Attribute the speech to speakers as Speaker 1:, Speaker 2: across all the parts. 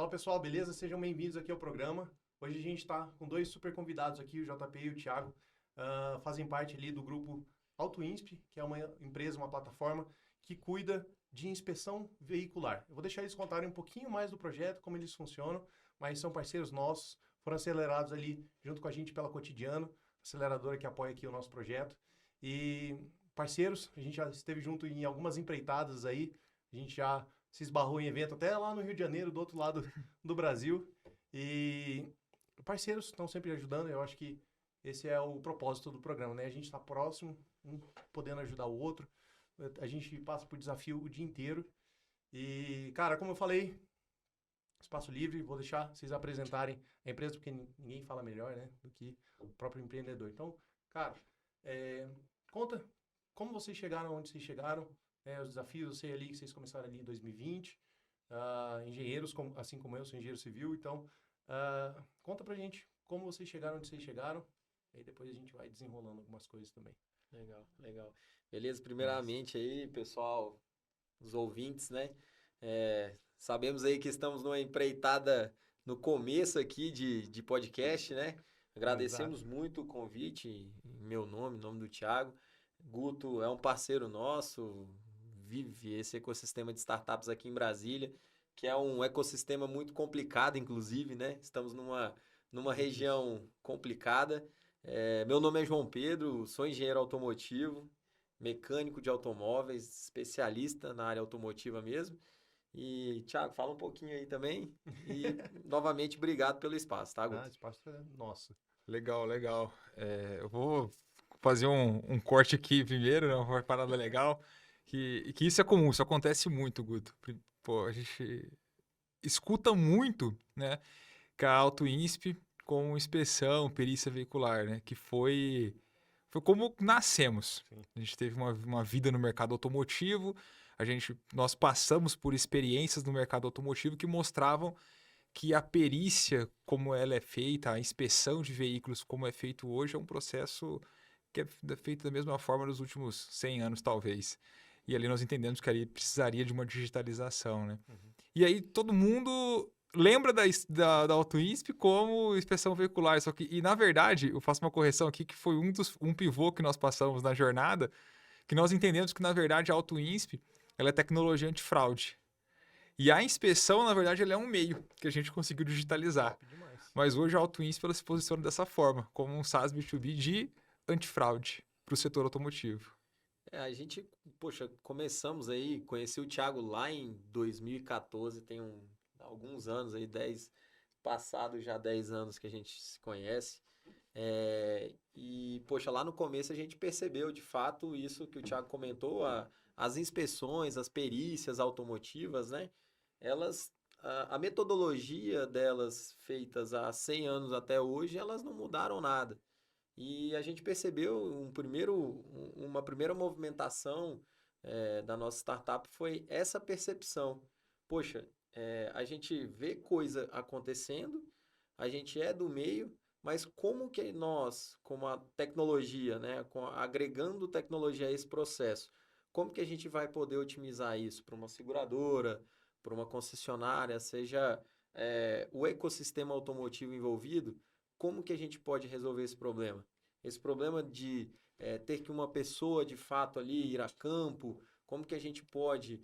Speaker 1: Fala pessoal, beleza? Sejam bem-vindos aqui ao programa. Hoje a gente está com dois super convidados aqui, o JP e o Thiago, fazem parte ali do grupo AutoInspe, que é uma empresa, uma plataforma que cuida de inspeção veicular. Eu vou deixar eles contarem um pouquinho mais do projeto, como eles funcionam, mas são parceiros nossos, foram acelerados ali junto com a gente pela Cotidiano, aceleradora que apoia aqui o nosso projeto. E parceiros, a gente já esteve junto em algumas empreitadas aí, a gente já se esbarrou em evento até lá no Rio de Janeiro, do outro lado do Brasil. E parceiros estão sempre ajudando, eu acho que esse é o propósito do programa, né? A gente está próximo, um podendo ajudar o outro. A gente passa por desafio o dia inteiro. E, cara, como eu falei, espaço livre, vou deixar vocês apresentarem a empresa, porque ninguém fala melhor, né, do que o próprio empreendedor. Então, cara, conta como vocês chegaram onde vocês chegaram, os desafios, eu sei ali que vocês começaram ali em 2020, engenheiros, assim como eu, sou engenheiro civil, então, conta pra gente como vocês chegaram onde vocês chegaram, aí depois a gente vai desenrolando algumas coisas também.
Speaker 2: Legal, legal. Beleza,
Speaker 1: Mas,
Speaker 2: primeiramente aí, pessoal, os ouvintes, né? Sabemos aí que estamos numa empreitada no começo aqui de podcast, né?
Speaker 1: exato.
Speaker 2: Agradecemos muito o convite, em meu nome, em nome do Thiago. Guto é um parceiro nosso, vive esse ecossistema de startups aqui em Brasília, que é um ecossistema muito complicado, inclusive, né? Estamos numa
Speaker 1: Difícil.
Speaker 2: região complicada. Meu nome é João Pedro, sou engenheiro automotivo, mecânico de automóveis, especialista na área automotiva mesmo. E, Thiago, fala um pouquinho aí também. E, novamente, obrigado pelo espaço, tá,
Speaker 1: Ah,
Speaker 2: Guto?
Speaker 1: espaço é nosso.
Speaker 3: Legal, legal. Eu vou fazer um corte aqui primeiro, né, uma parada legal, que isso é comum, isso acontece muito, Guto. Pô, a gente escuta muito, né, que a AutoInspe com inspeção, perícia veicular, né, que foi como nascemos.
Speaker 1: Sim.
Speaker 3: A gente teve uma vida no mercado automotivo, nós passamos por experiências no mercado automotivo que mostravam que a perícia, como ela é feita, a inspeção de veículos, como é feito hoje, é um processo que é feito da mesma forma nos últimos 100 anos, talvez. E ali nós entendemos que ali precisaria de uma digitalização, né?
Speaker 1: Uhum.
Speaker 3: E aí todo mundo lembra da AutoInspe como inspeção veicular, só que, e na verdade, eu faço uma correção aqui, que foi um pivô que nós passamos na jornada, que nós entendemos que, na verdade, a AutoInspe, ela é tecnologia antifraude. E a inspeção, na verdade, ela é um meio que a gente conseguiu digitalizar.
Speaker 1: Top demais.
Speaker 3: Mas hoje a AutoInspe ela se posiciona dessa forma, como um SaaS B2B de antifraude para o setor automotivo.
Speaker 2: A gente, poxa, começamos aí, conheci o Thiago lá em 2014, tem alguns anos aí, passados já 10 anos que a gente se conhece. Poxa, lá no começo a gente percebeu de fato isso que o Thiago comentou, as inspeções, as perícias automotivas, né? A metodologia delas feitas há 100 anos até hoje, elas não mudaram nada. E a gente percebeu uma primeira movimentação da nossa startup foi essa percepção. Poxa, a gente vê coisa acontecendo, a gente é do meio, mas como que nós, como a tecnologia, né, agregando tecnologia a esse processo, como que a gente vai poder otimizar isso para uma seguradora, para uma concessionária, seja o ecossistema automotivo envolvido, como que a gente pode resolver esse problema? Esse problema de ter que uma pessoa de fato ali ir a campo, como que a gente pode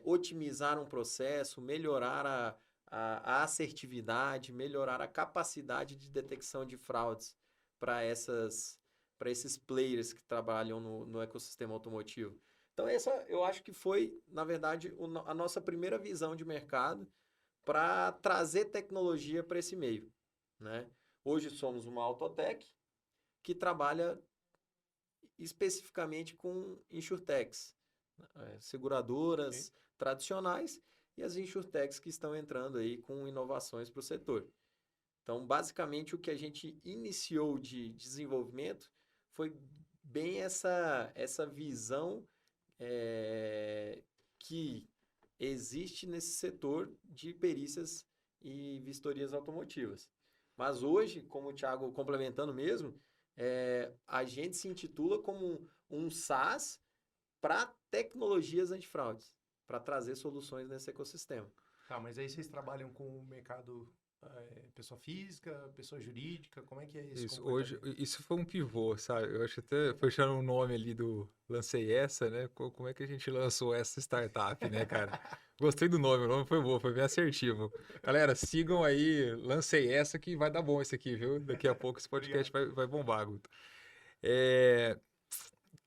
Speaker 2: otimizar um processo, melhorar a assertividade, melhorar a capacidade de detecção de fraudes para esses players que trabalham no ecossistema automotivo. Então, essa eu acho que foi, na verdade, a nossa primeira visão de mercado para trazer tecnologia para esse meio, né? Hoje somos uma Autotech que trabalha especificamente com insurtechs,
Speaker 1: Ok.
Speaker 2: seguradoras tradicionais e as insurtechs que estão entrando aí com inovações para o setor. Então, basicamente, o que a gente iniciou de desenvolvimento foi bem essa visão que existe nesse setor de perícias e vistorias automotivas. Mas hoje, como o Thiago complementando mesmo, a gente se intitula como um SaaS para tecnologias antifraudes, para trazer soluções nesse ecossistema.
Speaker 1: Tá, mas aí vocês trabalham com o mercado pessoa física, pessoa jurídica, como é que é esse
Speaker 3: Isso, hoje,
Speaker 1: comportamento?
Speaker 3: isso foi um pivô, sabe? Eu acho até, fechando o nome ali do Lancei Essa, né? Como é que a gente lançou essa startup, né, cara? Gostei do nome, o nome foi bom, foi bem assertivo. Galera, sigam aí, Lancei Essa que vai dar bom esse aqui, viu? Daqui a pouco esse podcast vai bombar, Guto. É,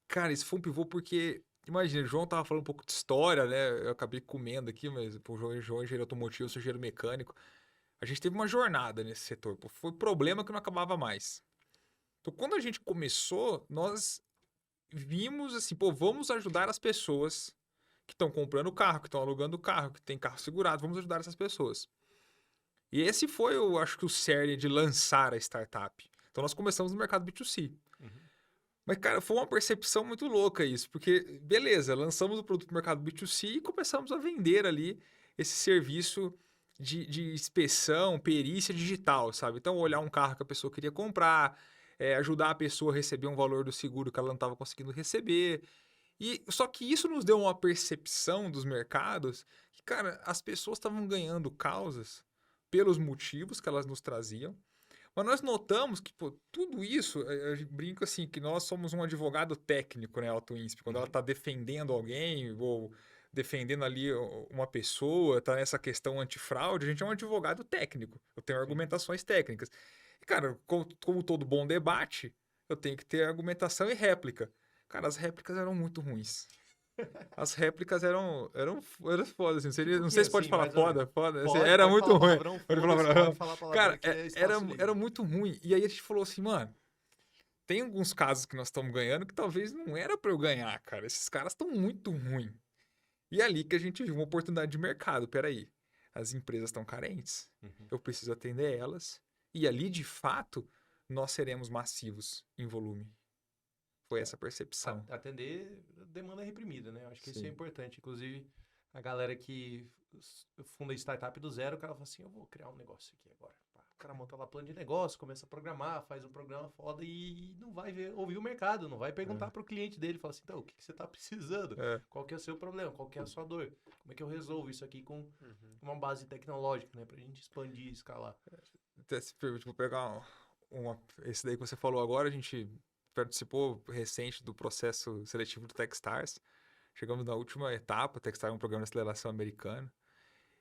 Speaker 3: cara, isso foi um pivô porque, imagina, o João tava falando um pouco de história, né? Eu acabei comendo aqui, mas pô, o João é engenheiro automotivo, eu sou engenheiro mecânico. A gente teve uma jornada nesse setor, pô, foi problema que não acabava mais. Então, quando a gente começou, nós vimos assim, pô, vamos ajudar as pessoas que estão comprando carro, que estão alugando carro, que tem carro segurado, vamos ajudar essas pessoas. E esse foi, eu acho que o cerne de lançar a startup. Então, nós começamos no mercado B2C.
Speaker 1: Uhum.
Speaker 3: Mas, cara, foi uma percepção muito louca isso, porque, beleza, lançamos o produto no mercado B2C e começamos a vender ali esse serviço de inspeção, perícia digital, sabe? Então, olhar um carro que a pessoa queria comprar, ajudar a pessoa a receber um valor do seguro que ela não estava conseguindo receber. E só que isso nos deu uma percepção dos mercados que, cara, as pessoas estavam ganhando causas pelos motivos que elas nos traziam. Mas nós notamos que, pô, tudo isso, eu brinco assim, que nós somos um advogado técnico, né, AutoInsp, quando ela
Speaker 1: Uhum.
Speaker 3: está defendendo alguém ou defendendo ali uma pessoa, tá nessa questão antifraude, a gente é um advogado técnico. Eu tenho
Speaker 1: Sim.
Speaker 3: argumentações técnicas. E, cara, como todo bom debate, eu tenho que ter argumentação e réplica. Cara, as réplicas eram muito ruins. As réplicas eram foda, assim.
Speaker 1: Tipo o
Speaker 3: Não
Speaker 1: quê,
Speaker 3: sei se pode
Speaker 1: assim,
Speaker 3: falar
Speaker 1: mais ou menos?
Speaker 3: foda, foda. Assim,
Speaker 1: Pode,
Speaker 3: era
Speaker 1: pode
Speaker 3: muito
Speaker 1: falar
Speaker 3: ruim.
Speaker 1: palavrão,
Speaker 3: Pode falar
Speaker 1: foda-se,
Speaker 3: palavrão.
Speaker 1: pode falar palavrão
Speaker 3: Cara,
Speaker 1: que é espaço
Speaker 3: era
Speaker 1: livre.
Speaker 3: muito ruim. E aí a gente falou assim, mano, tem alguns casos que nós estamos ganhando que talvez não era pra eu ganhar, cara. Esses caras estão muito ruins. E é ali que a gente viu uma oportunidade de mercado. Peraí, as empresas estão carentes.
Speaker 1: Uhum.
Speaker 3: Eu preciso atender elas. E ali, de fato, nós seremos massivos em volume. Foi essa percepção.
Speaker 1: Atender demanda reprimida, né? Eu acho que isso é
Speaker 3: Sim.
Speaker 1: importante. Inclusive, a galera que funda startup do zero, o cara fala assim, eu vou criar um negócio aqui agora. Pá, o cara monta lá plano de negócio, começa a programar, faz um programa foda e não vai ouvir o mercado, não vai perguntar para o cliente dele, fala assim, então, o que você está precisando?
Speaker 3: É.
Speaker 1: Qual que é o seu problema? Qual que é a sua dor? Como é que eu resolvo isso aqui com
Speaker 2: Uhum.
Speaker 1: uma base tecnológica, né? Pra gente expandir e escalar.
Speaker 3: Até se permite, vou pegar esse daí que você falou agora, a gente participou recente do processo seletivo do Techstars. Chegamos na última etapa, o Techstars é um programa de aceleração americano.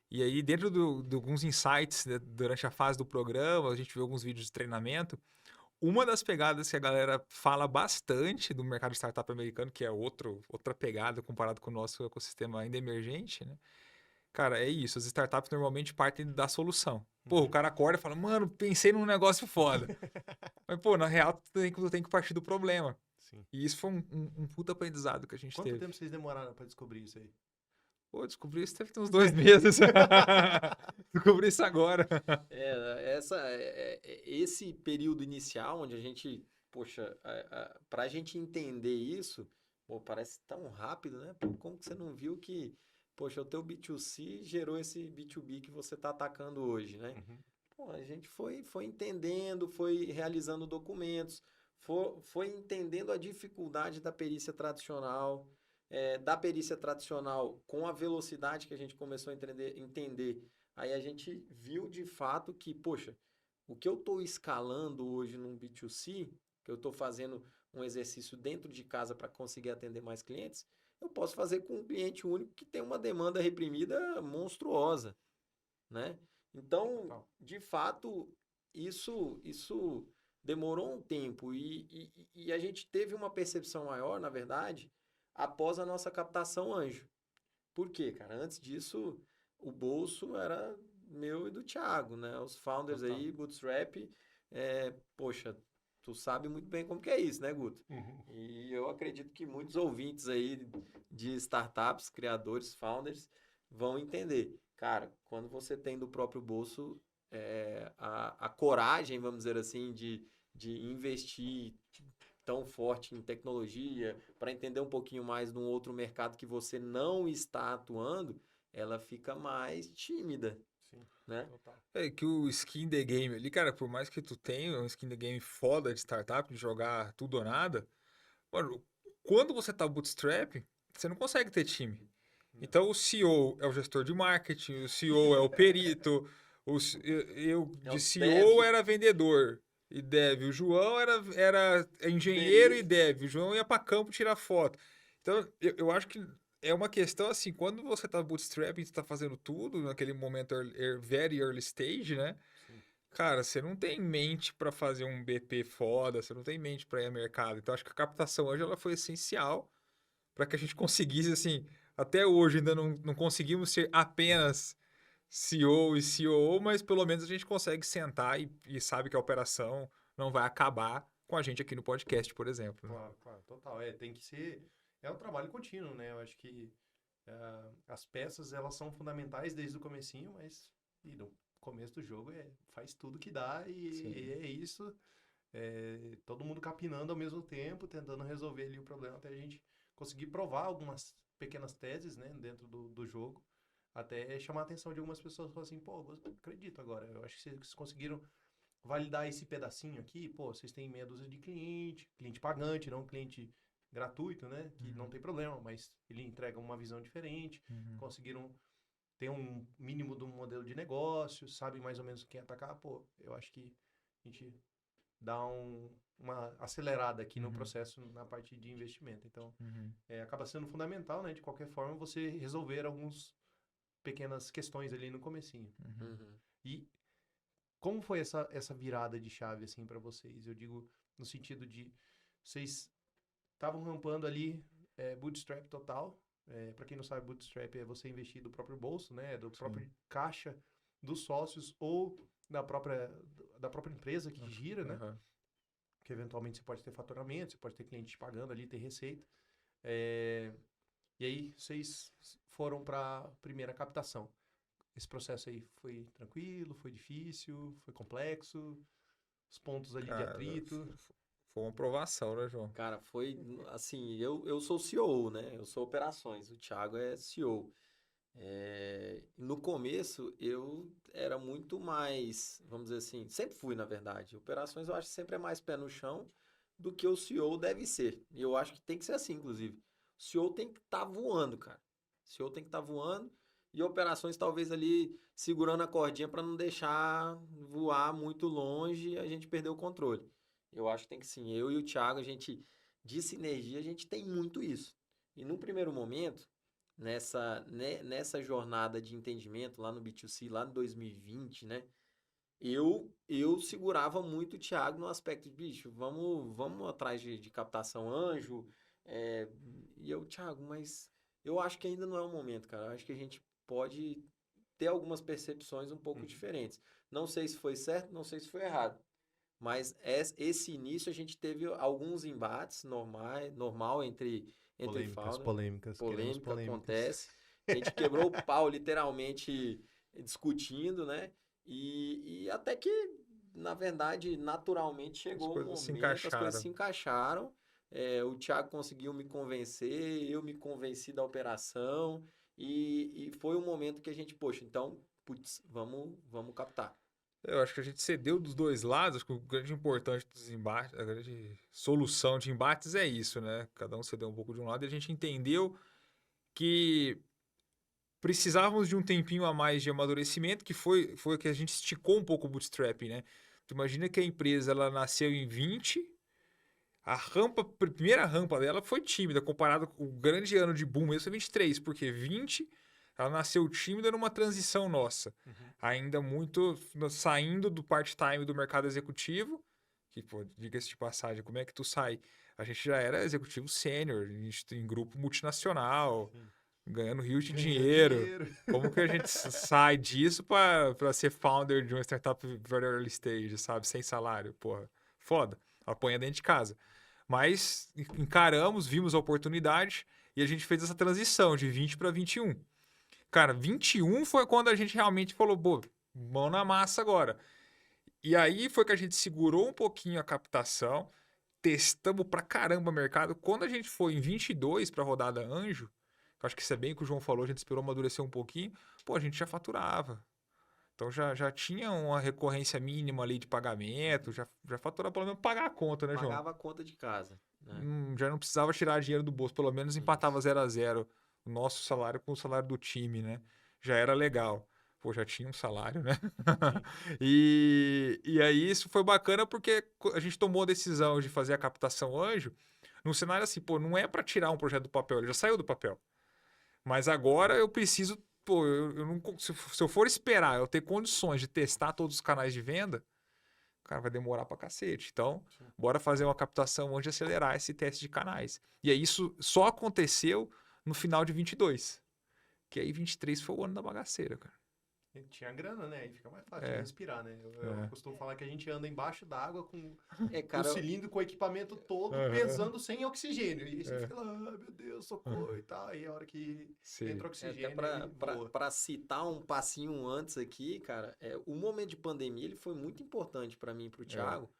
Speaker 3: E aí, dentro de alguns insights, né, durante a fase do programa, a gente viu alguns vídeos de treinamento. Uma das pegadas que a galera fala bastante do mercado de startup americano, que é outra pegada comparado com o nosso ecossistema ainda emergente, né? Cara, é isso. As startups normalmente partem da solução. Pô, o cara acorda e fala, mano, pensei num negócio foda. Mas, pô, na real, tu tem que partir do problema.
Speaker 1: Sim.
Speaker 3: E isso foi um puta aprendizado que a gente
Speaker 1: Quanto
Speaker 3: teve.
Speaker 1: tempo vocês demoraram pra descobrir isso aí?
Speaker 3: Pô, descobri isso deve ter uns 2 meses. Descobri isso agora.
Speaker 2: Esse período inicial onde a gente, poxa, para a gente entender isso, pô, parece tão rápido, né? Pô, como que você não viu que, poxa, o teu B2C gerou esse B2B que você está atacando hoje, né?
Speaker 1: Uhum.
Speaker 2: Pô, a gente foi entendendo, foi realizando documentos, foi entendendo a dificuldade da perícia tradicional, da perícia tradicional com a velocidade que a gente começou a entender. Aí a gente viu de fato que, poxa, o que eu estou escalando hoje num B2C, que eu estou fazendo um exercício dentro de casa para conseguir atender mais clientes, eu posso fazer com um cliente único que tem uma demanda reprimida monstruosa, né? Então,
Speaker 1: Total.
Speaker 2: de fato, isso demorou um tempo e a gente teve uma percepção maior, na verdade, após a nossa captação anjo. Por quê, cara? Antes disso, o bolso era meu e do Thiago, né? Os founders
Speaker 1: Total.
Speaker 2: aí, Bootstrap, poxa, tu sabe muito bem como que é isso, né, Guto?
Speaker 1: Uhum.
Speaker 2: E eu acredito que muitos ouvintes aí de startups, criadores, founders, vão entender. Cara, quando você tem do próprio bolso a coragem, vamos dizer assim, de investir tão forte em tecnologia, para entender um pouquinho mais de um outro mercado que você não está atuando, ela fica mais tímida,
Speaker 1: Sim,
Speaker 2: né?
Speaker 1: total.
Speaker 3: É que o skin the game ali, cara, por mais que tu tenha um skin the game foda de startup, de jogar tudo ou nada, mano, quando você tá bootstrap, você não consegue ter time. Então, o CEO é o gestor de marketing, o CEO é o perito, eu
Speaker 2: É
Speaker 3: de
Speaker 2: o
Speaker 3: CEO
Speaker 2: dev.
Speaker 3: era vendedor e dev, o João era engenheiro e
Speaker 2: Perito.
Speaker 3: dev, o João ia para campo tirar foto. Então, eu acho que é uma questão assim, quando você está bootstrapping, você está fazendo tudo naquele momento very early stage, né?
Speaker 1: Sim.
Speaker 3: Cara, você não tem mente para fazer um BP foda, você não tem mente para ir a mercado. Então, acho que a captação hoje ela foi essencial para que a gente conseguisse, assim, até hoje ainda não conseguimos ser apenas CEO e COO, mas pelo menos a gente consegue sentar e sabe que a operação não vai acabar com a gente aqui no podcast, por exemplo. Né?
Speaker 1: Claro, claro, total. Tem que ser. É um trabalho contínuo, né? Eu acho que as peças elas são fundamentais desde o comecinho, mas e no começo do jogo faz tudo que dá e
Speaker 3: Sim.
Speaker 1: é isso. Todo mundo capinando ao mesmo tempo, tentando resolver ali o problema até a gente conseguir provar algumas pequenas teses, né, dentro do jogo, até chamar a atenção de algumas pessoas e falar assim, pô, eu acredito agora, eu acho que vocês conseguiram validar esse pedacinho aqui, pô, vocês têm meia dúzia de cliente pagante, não cliente gratuito, né? Que não
Speaker 3: Uhum.
Speaker 1: tem problema, mas ele entrega uma visão diferente,
Speaker 3: Uhum.
Speaker 1: conseguiram ter um mínimo de um modelo de negócio, sabem mais ou menos quem atacar, pô, eu acho que a gente dá uma acelerada aqui no
Speaker 3: Uhum.
Speaker 1: processo na parte de investimento. Então,
Speaker 3: Uhum.
Speaker 1: acaba sendo fundamental, né? De qualquer forma, você resolver algumas pequenas questões ali no comecinho.
Speaker 3: Uhum.
Speaker 2: Uhum.
Speaker 1: E como foi essa virada de chave, assim, para vocês? Eu digo no sentido de vocês estavam rampando ali bootstrap total. Para quem não sabe, bootstrap é você investir do próprio bolso, né? Do
Speaker 3: Sim.
Speaker 1: próprio caixa dos sócios ou da própria empresa que gira, né?
Speaker 3: Uhum.
Speaker 1: Que eventualmente você pode ter faturamento, você pode ter cliente te pagando ali, ter receita. É, e aí vocês foram para a primeira captação. Esse processo aí foi tranquilo, foi difícil, foi complexo? Os pontos ali de
Speaker 3: Cara,
Speaker 1: atrito?
Speaker 3: foi uma aprovação, né, João?
Speaker 2: Cara, foi assim, eu sou CEO, né? Eu sou operações, o Thiago é CEO. No começo eu era muito mais, vamos dizer assim, sempre fui, na verdade. Operações eu acho que sempre é mais pé no chão do que o CEO deve ser. E eu acho que tem que ser assim, inclusive. O CEO tem que estar voando, cara. O CEO tem que estar voando e operações talvez ali segurando a cordinha para não deixar voar muito longe e a gente perder o controle. Eu acho que tem que sim. Eu e o Thiago, a gente, de sinergia, a gente tem muito isso. E num primeiro momento, nessa jornada de entendimento lá no B2C, lá em 2020, né? Eu segurava muito o Thiago no aspecto de, bicho, vamos atrás de captação anjo. E eu, Thiago, mas eu acho que ainda não é o momento, cara. Eu acho que a gente pode ter algumas percepções um pouco
Speaker 1: Uhum.
Speaker 2: diferentes. Não sei se foi certo, não sei se foi errado. Mas esse início a gente teve alguns embates normal entre
Speaker 1: Polêmicas,
Speaker 2: founder,
Speaker 1: polêmicas, queremos
Speaker 2: polêmica
Speaker 1: polêmicas.
Speaker 2: acontece. A gente quebrou o pau literalmente discutindo, né? E até que, na verdade, naturalmente
Speaker 3: As
Speaker 2: chegou o
Speaker 3: coisas se
Speaker 2: momento, as coisas
Speaker 3: encaixaram.
Speaker 2: se encaixaram. O Thiago conseguiu me convencer, eu me convenci da operação e foi um momento que a gente, poxa, então, putz, vamos captar.
Speaker 3: Eu acho que a gente cedeu dos dois lados, acho que o grande importante dos embates, a grande solução de embates é isso, né? Cada um cedeu um pouco de um lado e a gente entendeu que precisávamos de um tempinho a mais de amadurecimento, que foi que a gente esticou um pouco o bootstrapping, né? Tu imagina que a empresa ela nasceu em 20, a primeira rampa dela foi tímida, comparado com o grande ano de boom, mesmo foi 23, porque 20 ela nasceu tímida numa transição nossa.
Speaker 1: Uhum.
Speaker 3: Ainda muito saindo do part-time do mercado executivo, que, pô, diga-se de passagem, como é que tu sai? A gente já era executivo sênior, em grupo multinacional,
Speaker 1: Sim.
Speaker 3: ganhando rios de
Speaker 1: Ganhando
Speaker 3: dinheiro.
Speaker 1: dinheiro.
Speaker 3: Como que a gente sai disso para ser founder de uma startup very early stage, sabe? Sem salário, porra. Foda. Apanha dentro de casa. Mas encaramos, vimos a oportunidade e a gente fez essa transição de 20 para 21. Cara, 21 foi quando a gente realmente falou, pô, mão na massa agora. E aí foi que a gente segurou um pouquinho a captação, testamos pra caramba o mercado. Quando a gente foi em 22 para a rodada Anjo, eu acho que isso é bem o que o João falou, a gente esperou amadurecer um pouquinho, pô, a gente já faturava. Então já tinha uma recorrência mínima ali de pagamento, já faturava pelo menos pagar a conta, né, João?
Speaker 2: Pagava a conta de casa, né?
Speaker 3: Já não precisava tirar dinheiro do bolso, pelo menos empatava
Speaker 2: Isso.
Speaker 3: 0 a 0 o nosso salário com o salário do time, né? Já era legal. Pô, já tinha um salário, né? E aí isso foi bacana porque a gente tomou a decisão de fazer a captação anjo num cenário assim, pô, não é para tirar um projeto do papel, ele já saiu do papel. Mas agora eu preciso, pô, eu não, se eu for esperar eu ter condições de testar todos os canais de venda, cara, vai demorar pra cacete. Então, bora fazer uma captação onde acelerar esse teste de canais. E aí isso só aconteceu no final de 22. Que aí 23 foi o ano da bagaceira, cara.
Speaker 1: Tinha grana, né? Aí fica mais fácil de
Speaker 3: É.
Speaker 1: respirar, né? Eu costumo falar que a gente anda embaixo d'água com
Speaker 2: Cara,
Speaker 1: o cilindro, com o equipamento todo, pesando sem oxigênio. E você fica lá, ah, meu Deus, socorro e tal. Aí a hora que
Speaker 3: Sim.
Speaker 1: entra oxigênio,
Speaker 2: até para citar um passinho antes aqui, cara, o momento de pandemia ele foi muito importante para mim e para o Thiago.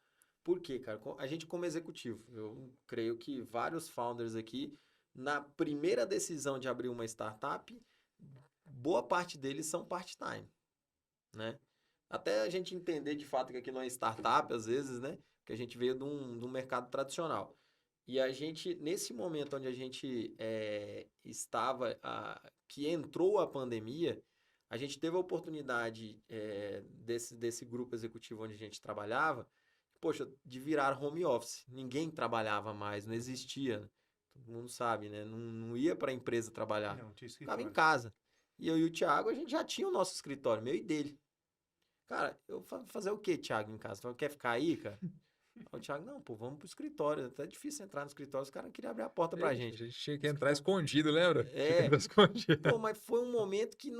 Speaker 2: Por quê, cara? A gente como executivo, eu creio que vários founders aqui, na primeira decisão de abrir uma startup, boa parte deles são part-time, né? Até a gente entender de fato que aquilo é uma startup, às vezes, né? Que a gente veio de um mercado tradicional. E a gente, nesse momento onde a gente estava, que entrou a pandemia, a gente teve a oportunidade desse grupo executivo onde a gente trabalhava, poxa, de virar home office. Ninguém trabalhava mais, não existia. Né? Todo mundo sabe, né? Não ia para a empresa trabalhar.
Speaker 1: Não, tinha
Speaker 2: Ficava em casa. E eu e o Thiago, a gente já tinha o nosso escritório, meu e dele. Cara, eu fazer o quê, Thiago, em casa? Quer ficar aí, cara? O Thiago, não, pô, vamos pro escritório. É até difícil entrar no escritório, os caras não queriam abrir a porta pra gente.
Speaker 3: A gente tinha que entrar escondido, lembra? Tinha que
Speaker 2: É.
Speaker 3: entrar escondido.
Speaker 2: Pô, mas foi um momento que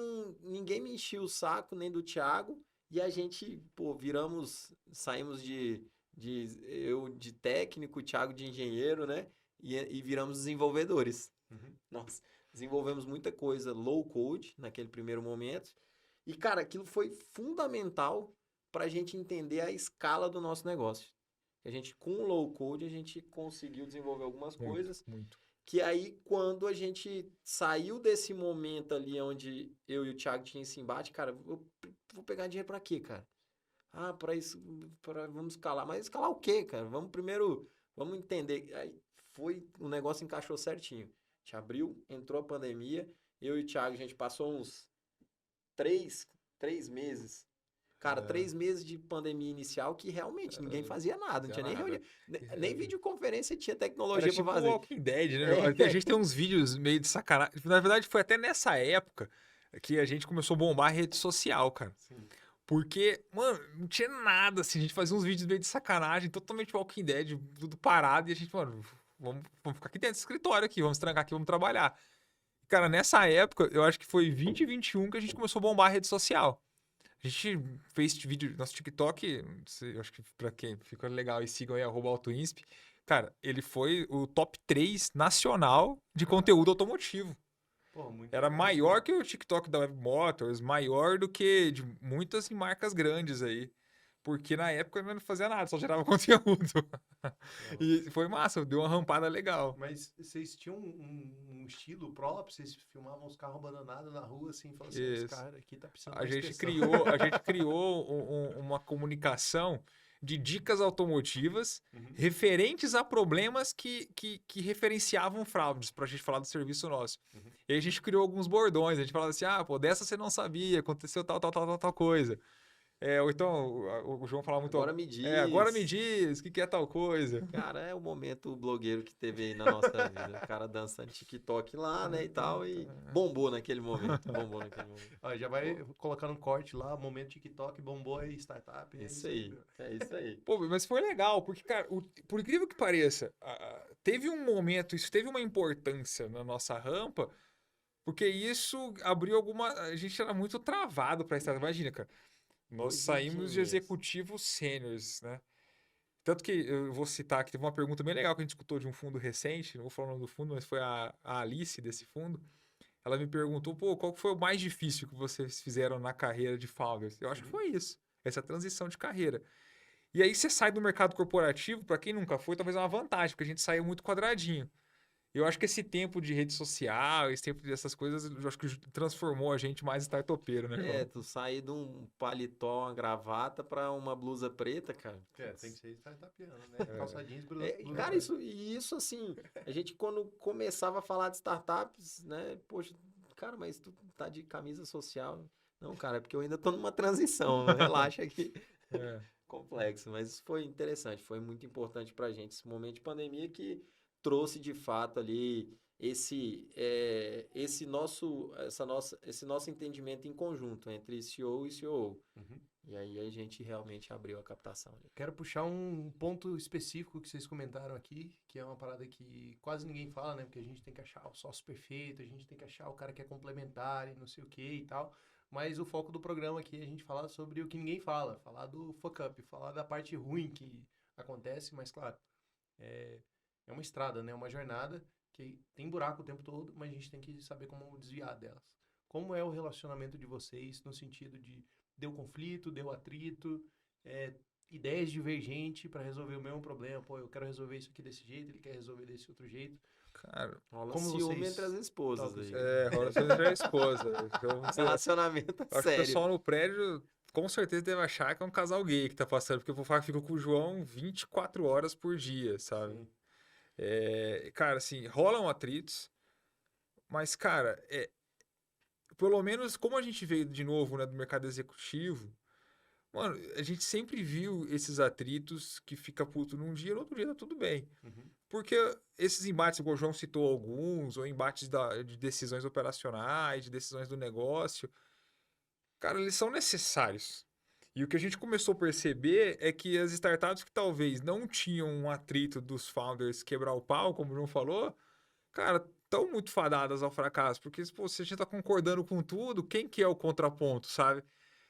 Speaker 2: ninguém me enchia o saco, nem do Thiago, e a gente, pô, saímos eu de técnico, o Thiago de engenheiro, né? E viramos desenvolvedores. Nossa, desenvolvemos muita coisa low code naquele primeiro momento. E, cara, aquilo foi fundamental para a gente entender a escala do nosso negócio. A gente, com o low code, a gente conseguiu desenvolver algumas coisas.
Speaker 3: Muito.
Speaker 2: Que aí, quando a gente saiu desse momento ali onde eu e o Thiago tinham esse embate, cara, eu vou pegar dinheiro para quê, cara? Ah, para isso, vamos escalar. Mas escalar o quê, cara? Vamos entender. Aí o negócio encaixou certinho. A gente abriu, entrou a pandemia, eu e o Thiago, a gente passou uns 3 meses. Cara, 3 meses de pandemia inicial que realmente ninguém fazia nada. Não tinha nem reunião. Nem videoconferência tinha tecnologia para fazer.
Speaker 3: Walking Dead, né? A gente tem uns vídeos meio de sacanagem. Na verdade, foi até nessa época que a gente começou a bombar a rede social, cara.
Speaker 1: Sim.
Speaker 3: Porque, mano, não tinha nada assim. A gente fazia uns vídeos meio de sacanagem, totalmente Walking Dead, tudo parado. E a gente, mano, vamos ficar aqui dentro do escritório aqui, vamos trancar aqui, vamos trabalhar. Cara, nessa época, eu acho que foi 2021 que a gente começou a bombar a rede social. A gente fez vídeo, nosso TikTok, eu acho que pra quem fica legal e sigam aí, @AutoInsp. Cara, ele foi o top 3 nacional de conteúdo automotivo.
Speaker 1: Pô, muito
Speaker 3: Era
Speaker 1: legal.
Speaker 3: maior que o TikTok da Web Motors, maior do que de muitas marcas grandes aí. Porque na época eu não fazia nada, só gerava conteúdo. E foi massa, deu uma rampada legal.
Speaker 1: Mas vocês tinham um estilo próprio? Vocês filmavam os carros abandonados na rua, assim, falando assim, esse
Speaker 3: Isso.
Speaker 1: cara aqui tá precisando
Speaker 3: A
Speaker 1: de
Speaker 3: gente
Speaker 1: inspeção.
Speaker 3: criou uma comunicação de dicas automotivas referentes a problemas que referenciavam fraudes, pra gente falar do serviço nosso. E aí a gente criou alguns bordões, a gente falava assim, pô, dessa você não sabia, aconteceu tal coisa. Ou então, o João falava muito...
Speaker 2: Agora me diz.
Speaker 3: Agora me diz, o que é tal coisa?
Speaker 2: Cara, é o momento blogueiro que teve aí na nossa vida. O cara dançando TikTok lá, né, e tal, e bombou naquele momento.
Speaker 1: Ó, já vai colocar um corte lá, momento TikTok, bombou aí, startup.
Speaker 2: Isso aí, é isso aí.
Speaker 3: Pô, mas foi legal, porque, cara, por incrível que pareça, teve um momento, isso teve uma importância na nossa rampa, porque isso abriu a gente era muito travado pra startup. Imagina, cara. Nós saímos de executivos sêniores, né? Tanto que eu vou citar que teve uma pergunta bem legal que a gente escutou de um fundo recente, não vou falar o nome do fundo, mas foi a Alice desse fundo. Ela me perguntou, pô, qual foi o mais difícil que vocês fizeram na carreira de founders? Eu acho que foi isso, essa transição de carreira. E aí você sai do mercado corporativo, para quem nunca foi, talvez é uma vantagem, porque a gente saiu muito quadradinho. Eu acho que esse tempo de rede social, esse tempo dessas coisas, eu acho que transformou a gente mais startupeiro, né, João?
Speaker 2: Tu sair de um paletó, uma gravata pra uma blusa preta, cara.
Speaker 1: Tem que ser startupiano, né? Calça jeans, blusa
Speaker 2: Cara,
Speaker 1: preta.
Speaker 2: isso assim, a gente quando começava a falar de startups, né? Poxa, cara, mas tu tá de camisa social. Não, cara, é porque eu ainda tô numa transição, relaxa aqui.
Speaker 3: É.
Speaker 2: Complexo, mas isso foi interessante, foi muito importante pra gente esse momento de pandemia que trouxe de fato ali esse nosso entendimento em conjunto entre CEO e COO.
Speaker 1: Uhum.
Speaker 2: E aí a gente realmente abriu a captação ali.
Speaker 1: Quero puxar um ponto específico que vocês comentaram aqui, que é uma parada que quase ninguém fala, né? Porque a gente tem que achar o sócio perfeito, a gente tem que achar o cara que é complementar e não sei o que e tal. Mas o foco do programa aqui é a gente falar sobre o que ninguém fala, falar do fuck up, falar da parte ruim que acontece, mas claro, é, é uma estrada, né? Uma jornada que tem buraco o tempo todo, mas a gente tem que saber como desviar delas. Como é o relacionamento de vocês no sentido de deu conflito, deu atrito, ideias divergentes para resolver o mesmo problema. Pô, eu quero resolver isso aqui desse jeito, ele quer resolver desse outro jeito.
Speaker 3: Cara,
Speaker 2: Rola
Speaker 1: Como
Speaker 2: ciúme
Speaker 1: vocês
Speaker 2: entre as esposas
Speaker 1: tocam
Speaker 2: aí.
Speaker 1: isso?
Speaker 3: rola a esposa. Eu
Speaker 2: Relacionamento
Speaker 3: acho que o
Speaker 2: sério.
Speaker 3: pessoal no prédio com certeza deve achar que é um casal gay que tá passando, porque eu fico com o João 24 horas por dia, sabe?
Speaker 1: Sim.
Speaker 3: Cara, assim, rolam atritos, mas, cara, pelo menos como a gente veio de novo, né, do mercado executivo, mano, a gente sempre viu esses atritos que fica puto num dia, no outro dia tá tudo bem.
Speaker 1: Uhum.
Speaker 3: Porque esses embates, igual o João citou alguns, ou embates de decisões operacionais, de decisões do negócio, cara, eles são necessários. E o que a gente começou a perceber é que as startups que talvez não tinham um atrito dos founders quebrar o pau, como o João falou, cara, estão muito fadadas ao fracasso. Porque, pô, se a gente tá concordando com tudo, quem que é o contraponto, sabe?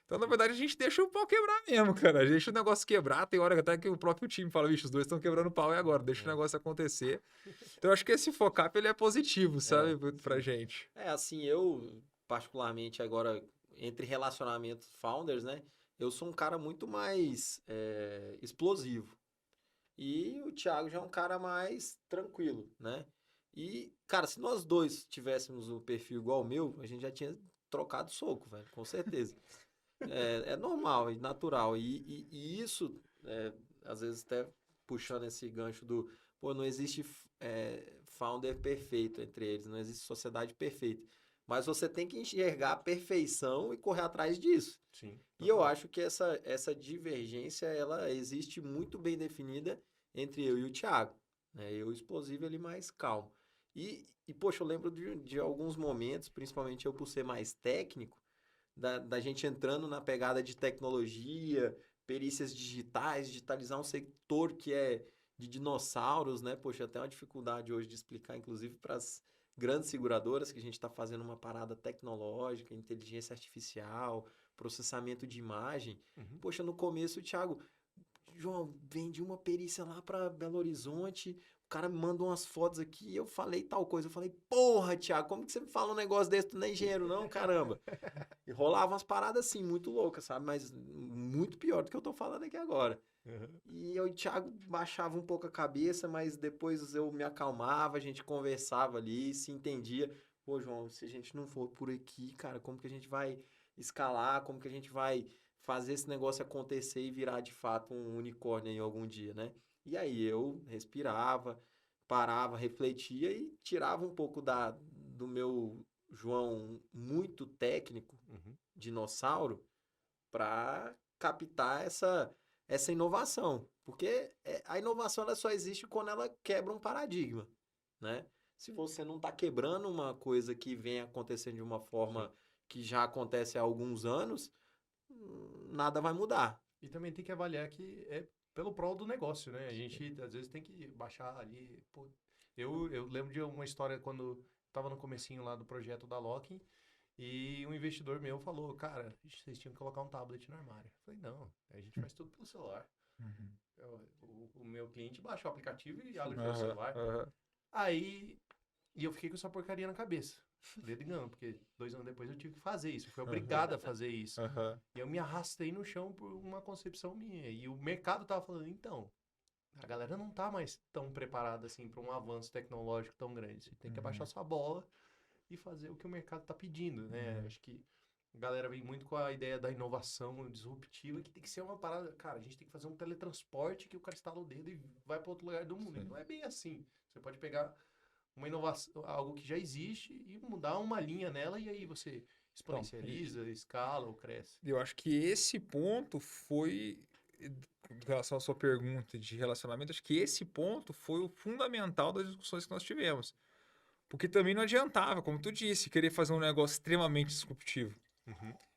Speaker 3: Então, na verdade, a gente deixa o pau quebrar mesmo, cara. A gente deixa o negócio quebrar. Tem hora até que o próprio time fala, bicho, os dois estão quebrando o pau e agora, deixa o negócio acontecer. Então, eu acho que esse focar ele é positivo, sabe, pra gente.
Speaker 2: Assim, eu particularmente agora, entre relacionamentos founders, né? Eu sou um cara muito mais explosivo. E o Thiago já é um cara mais tranquilo, né? E, cara, se nós dois tivéssemos um perfil igual ao meu, a gente já tinha trocado soco, velho, com certeza. É normal e natural. E isso, às vezes até puxando esse gancho do, pô, não existe founder perfeito entre eles, não existe sociedade perfeita. Mas você tem que enxergar a perfeição e correr atrás disso.
Speaker 1: Sim.
Speaker 2: E eu acho que essa divergência, ela existe muito bem definida entre eu e o Thiago. Né? Eu explosivo, ele mais calmo. Poxa, eu lembro de alguns momentos, principalmente eu por ser mais técnico, da gente entrando na pegada de tecnologia, perícias digitais, digitalizar um setor que é de dinossauros, né? Poxa, até uma dificuldade hoje de explicar, inclusive para as grandes seguradoras, que a gente está fazendo uma parada tecnológica, inteligência artificial, processamento de imagem.
Speaker 1: Uhum.
Speaker 2: Poxa, no começo, Thiago, João, vendi uma perícia lá para Belo Horizonte, o cara me mandou umas fotos aqui e eu falei tal coisa. Eu falei, porra, Thiago, como que você me fala um negócio desse? Tu não é engenheiro, não, caramba. E rolavam umas paradas assim, muito loucas, sabe? Mas muito pior do que eu tô falando aqui agora.
Speaker 1: Uhum.
Speaker 2: E eu e o Thiago baixava um pouco a cabeça, mas depois eu me acalmava, a gente conversava ali, se entendia. Pô, João, se a gente não for por aqui, cara, como que a gente vai escalar? Como que a gente vai fazer esse negócio acontecer e virar de fato um unicórnio em algum dia, né? E aí eu respirava, parava, refletia e tirava um pouco do meu João muito técnico,
Speaker 1: Uhum.
Speaker 2: dinossauro, para captar essa inovação. Porque a inovação ela só existe quando ela quebra um paradigma, né? Se você não está quebrando uma coisa que vem acontecendo de uma forma que já acontece há alguns anos, nada vai mudar.
Speaker 1: E também tem que avaliar que é pelo prol do negócio, né? A gente, às vezes, tem que baixar ali. Pô, eu lembro de uma história quando estava no comecinho lá do projeto da Locking e um investidor meu falou, cara, vocês tinham que colocar um tablet no armário. Eu falei, não, a gente faz tudo pelo celular.
Speaker 3: Uhum.
Speaker 1: O meu cliente baixa o aplicativo e abre pelo
Speaker 3: Aham,
Speaker 1: celular.
Speaker 3: aham.
Speaker 1: Aí, e eu fiquei com essa porcaria na cabeça. Dedo engano, porque 2 anos depois eu tive que fazer isso. Eu fui obrigado a fazer isso.
Speaker 3: Aham.
Speaker 1: E eu me arrastei no chão por uma concepção minha. E o mercado tava falando, então, a galera não tá mais tão preparada assim para um avanço tecnológico tão grande. Você tem que abaixar sua bola e fazer o que o mercado tá pedindo, né? Acho que a galera vem muito com a ideia da inovação disruptiva, que tem que ser uma parada. Cara, a gente tem que fazer um teletransporte que o cara estala o dedo e vai para outro lugar do mundo. E não é bem assim. Você pode pegar uma inovação, algo que já existe e mudar uma linha nela e aí você exponencializa, escala ou cresce.
Speaker 3: Eu acho que esse ponto foi, em relação à sua pergunta de relacionamento, acho que esse ponto foi o fundamental das discussões que nós tivemos. Porque também não adiantava, como tu disse, querer fazer um negócio extremamente disruptivo.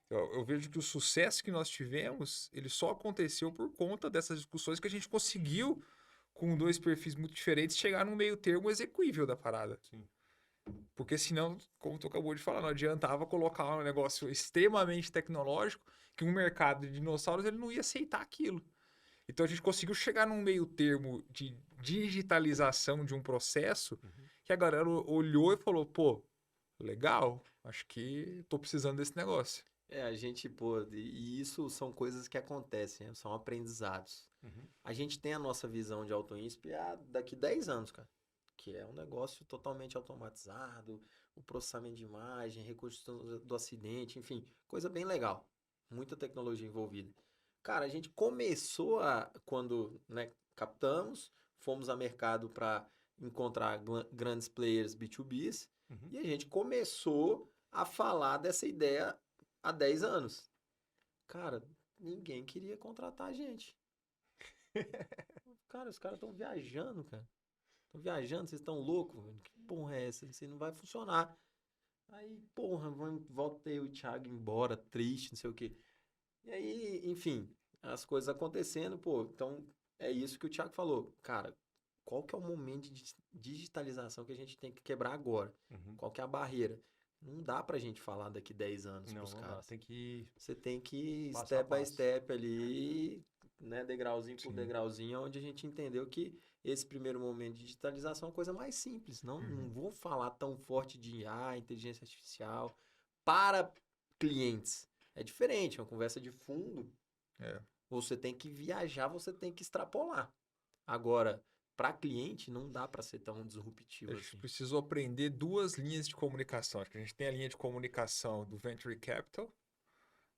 Speaker 3: Eu vejo que o sucesso que nós tivemos, ele só aconteceu por conta dessas discussões que a gente conseguiu, com dois perfis muito diferentes, chegar num meio termo execuível da parada.
Speaker 1: Sim.
Speaker 3: Porque senão, como tu acabou de falar, não adiantava colocar um negócio extremamente tecnológico que um mercado de dinossauros ele não ia aceitar aquilo. Então a gente conseguiu chegar num meio termo de digitalização de um processo que a galera olhou e falou, pô, legal, acho que tô precisando desse negócio.
Speaker 2: A gente, pô, e isso são coisas que acontecem, né? São aprendizados. A gente tem a nossa visão de AutoInsp daqui 10 anos, cara. Que é um negócio totalmente automatizado, o processamento de imagem, reconstrução do acidente, enfim, coisa bem legal. Muita tecnologia envolvida. Cara, a gente começou quando, né, captamos, fomos a mercado para encontrar grandes players B2Bs, e a gente começou a falar dessa ideia há 10 anos. Cara, ninguém queria contratar a gente. Cara, os caras estão viajando, cara. Estão viajando, vocês estão loucos? Que porra é essa? Isso aí não vai funcionar. Aí, porra, volta eu e o Thiago embora, triste, não sei o quê. E aí, enfim, as coisas acontecendo, pô. Então, é isso que o Thiago falou. Cara, qual que é o momento de digitalização que a gente tem que quebrar agora? Qual que é a barreira? Não dá pra gente falar daqui 10 anos pros
Speaker 1: Não dá.
Speaker 2: caras.
Speaker 1: Você
Speaker 2: tem que
Speaker 1: passo a
Speaker 2: step by
Speaker 1: passo.
Speaker 2: step ali, né, degrauzinho por
Speaker 3: Sim.
Speaker 2: degrauzinho, onde a gente entendeu que esse primeiro momento de digitalização é uma coisa mais simples. Não vou falar tão forte de IA, inteligência artificial, para clientes. É diferente, é uma conversa de fundo.
Speaker 3: É.
Speaker 2: Você tem que viajar, você tem que extrapolar. Agora, para cliente, não dá para ser tão disruptivo
Speaker 3: A gente
Speaker 2: assim.
Speaker 3: precisou aprender duas linhas de comunicação. Acho que a gente tem a linha de comunicação do Venture Capital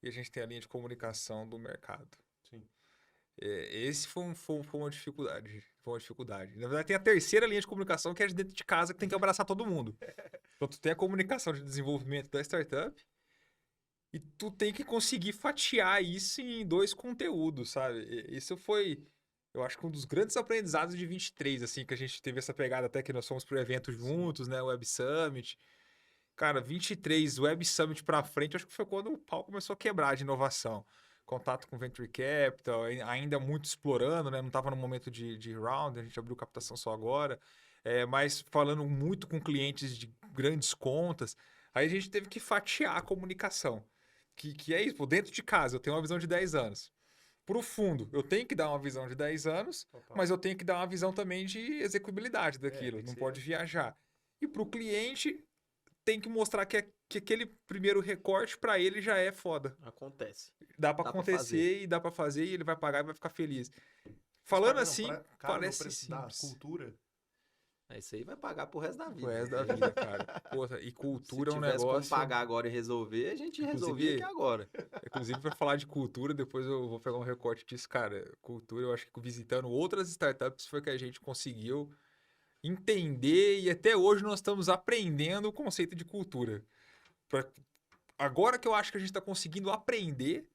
Speaker 3: e a gente tem a linha de comunicação do mercado.
Speaker 1: Sim.
Speaker 3: Esse foi uma dificuldade. Foi uma dificuldade. Na verdade, tem a terceira linha de comunicação, que é de dentro de casa, que tem que abraçar todo mundo. Então, tu tem a comunicação de desenvolvimento da startup e tu tem que conseguir fatiar isso em dois conteúdos, sabe? Isso foi, eu acho que um dos grandes aprendizados de 23, assim, que a gente teve essa pegada até que nós fomos pro evento juntos, né? O Web Summit. Cara, 23, Web Summit pra frente, acho que foi quando o pau começou a quebrar de inovação. Contato com Venture Capital, ainda muito explorando, né? Não estava no momento de round, a gente abriu captação só agora. Mas falando muito com clientes de grandes contas. Aí a gente teve que fatiar a comunicação. Que é isso, pô, dentro de casa eu tenho uma visão de 10 anos. Pro fundo, eu tenho que dar uma visão de 10 anos,
Speaker 1: Opa.
Speaker 3: mas eu tenho que dar uma visão também de execuibilidade daquilo.
Speaker 1: tem que
Speaker 3: Não
Speaker 1: ser.
Speaker 3: pode viajar. E pro cliente, tem que mostrar que aquele primeiro recorte para ele já é foda.
Speaker 2: Acontece.
Speaker 3: Dá para
Speaker 2: Dá pra
Speaker 3: acontecer
Speaker 2: fazer.
Speaker 3: e dá para fazer e ele vai pagar e vai ficar feliz. Falando
Speaker 1: Pagaram
Speaker 3: assim,
Speaker 1: caro no
Speaker 3: parece
Speaker 1: preço da
Speaker 3: simples.
Speaker 1: cultura.
Speaker 2: Isso aí vai pagar pro resto da vida.
Speaker 3: O resto da vida, cara. Pô, e cultura
Speaker 2: Se
Speaker 3: é um
Speaker 2: tivesse como
Speaker 3: negócio.
Speaker 2: pagar agora e resolver, a gente
Speaker 3: Inclusive-
Speaker 2: resolvia aqui agora.
Speaker 3: Inclusive, para falar de cultura, depois eu vou pegar um recorte disso, cara. Cultura, eu acho que visitando outras startups foi que a gente conseguiu entender e até hoje nós estamos aprendendo o conceito de cultura. Agora que eu acho que a gente está conseguindo aprender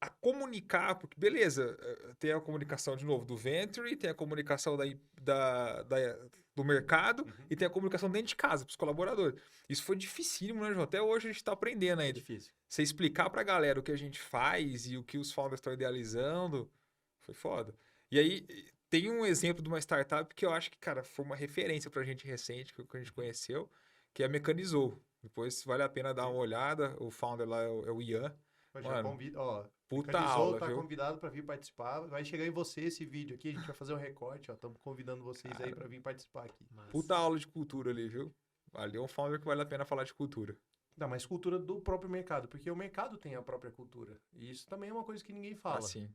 Speaker 3: a comunicar, porque beleza, tem a comunicação de novo do Venture, tem a comunicação do mercado e tem a comunicação dentro de casa, para os colaboradores. Isso foi dificílimo, né, João? Até hoje a gente está aprendendo
Speaker 2: É
Speaker 3: ainda.
Speaker 2: difícil.
Speaker 3: Você explicar para a galera o que a gente faz e o que os founders estão idealizando, foi foda. E aí, tem um exemplo de uma startup que eu acho que, cara, foi uma referência para a gente recente, que a gente conheceu, que é a Mecanizou. Depois vale a pena dar uma olhada. O founder lá é o Ian.
Speaker 1: Já
Speaker 3: Mano,
Speaker 1: convida, ó,
Speaker 3: puta
Speaker 1: Mecanizou
Speaker 3: aula,
Speaker 1: tá
Speaker 3: viu?
Speaker 1: convidado para vir participar. Vai chegar em você esse vídeo aqui, a gente vai fazer um recorte, ó. Estamos convidando vocês aí para vir participar aqui.
Speaker 2: Mas
Speaker 3: Puta aula de cultura ali, viu? Ali é um founder que vale a pena falar de cultura.
Speaker 1: Não, mas cultura do próprio mercado, porque o mercado tem a própria cultura. E isso também é uma coisa que ninguém fala.
Speaker 3: Assim.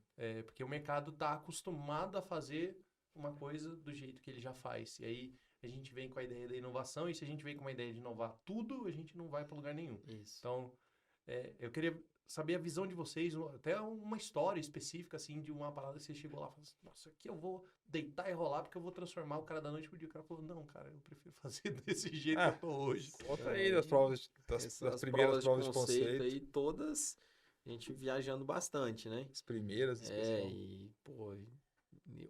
Speaker 1: Porque o mercado está acostumado a fazer uma coisa do jeito que ele já faz. E aí a gente vem com a ideia da inovação, e se a gente vem com uma ideia de inovar tudo, a gente não vai para lugar nenhum.
Speaker 2: Isso.
Speaker 1: Então, eu queria saber a visão de vocês, até uma história específica, assim, de uma parada que você chegou lá e falou assim, nossa, aqui eu vou deitar e rolar porque eu vou transformar o cara da noite pro dia. O cara falou, não, cara, eu prefiro fazer desse jeito que eu tô hoje.
Speaker 3: Conta aí das provas, das primeiras provas de conceito.
Speaker 2: Aí, todas, a gente viajando bastante, né?
Speaker 3: As primeiras, especial.
Speaker 2: E, pô,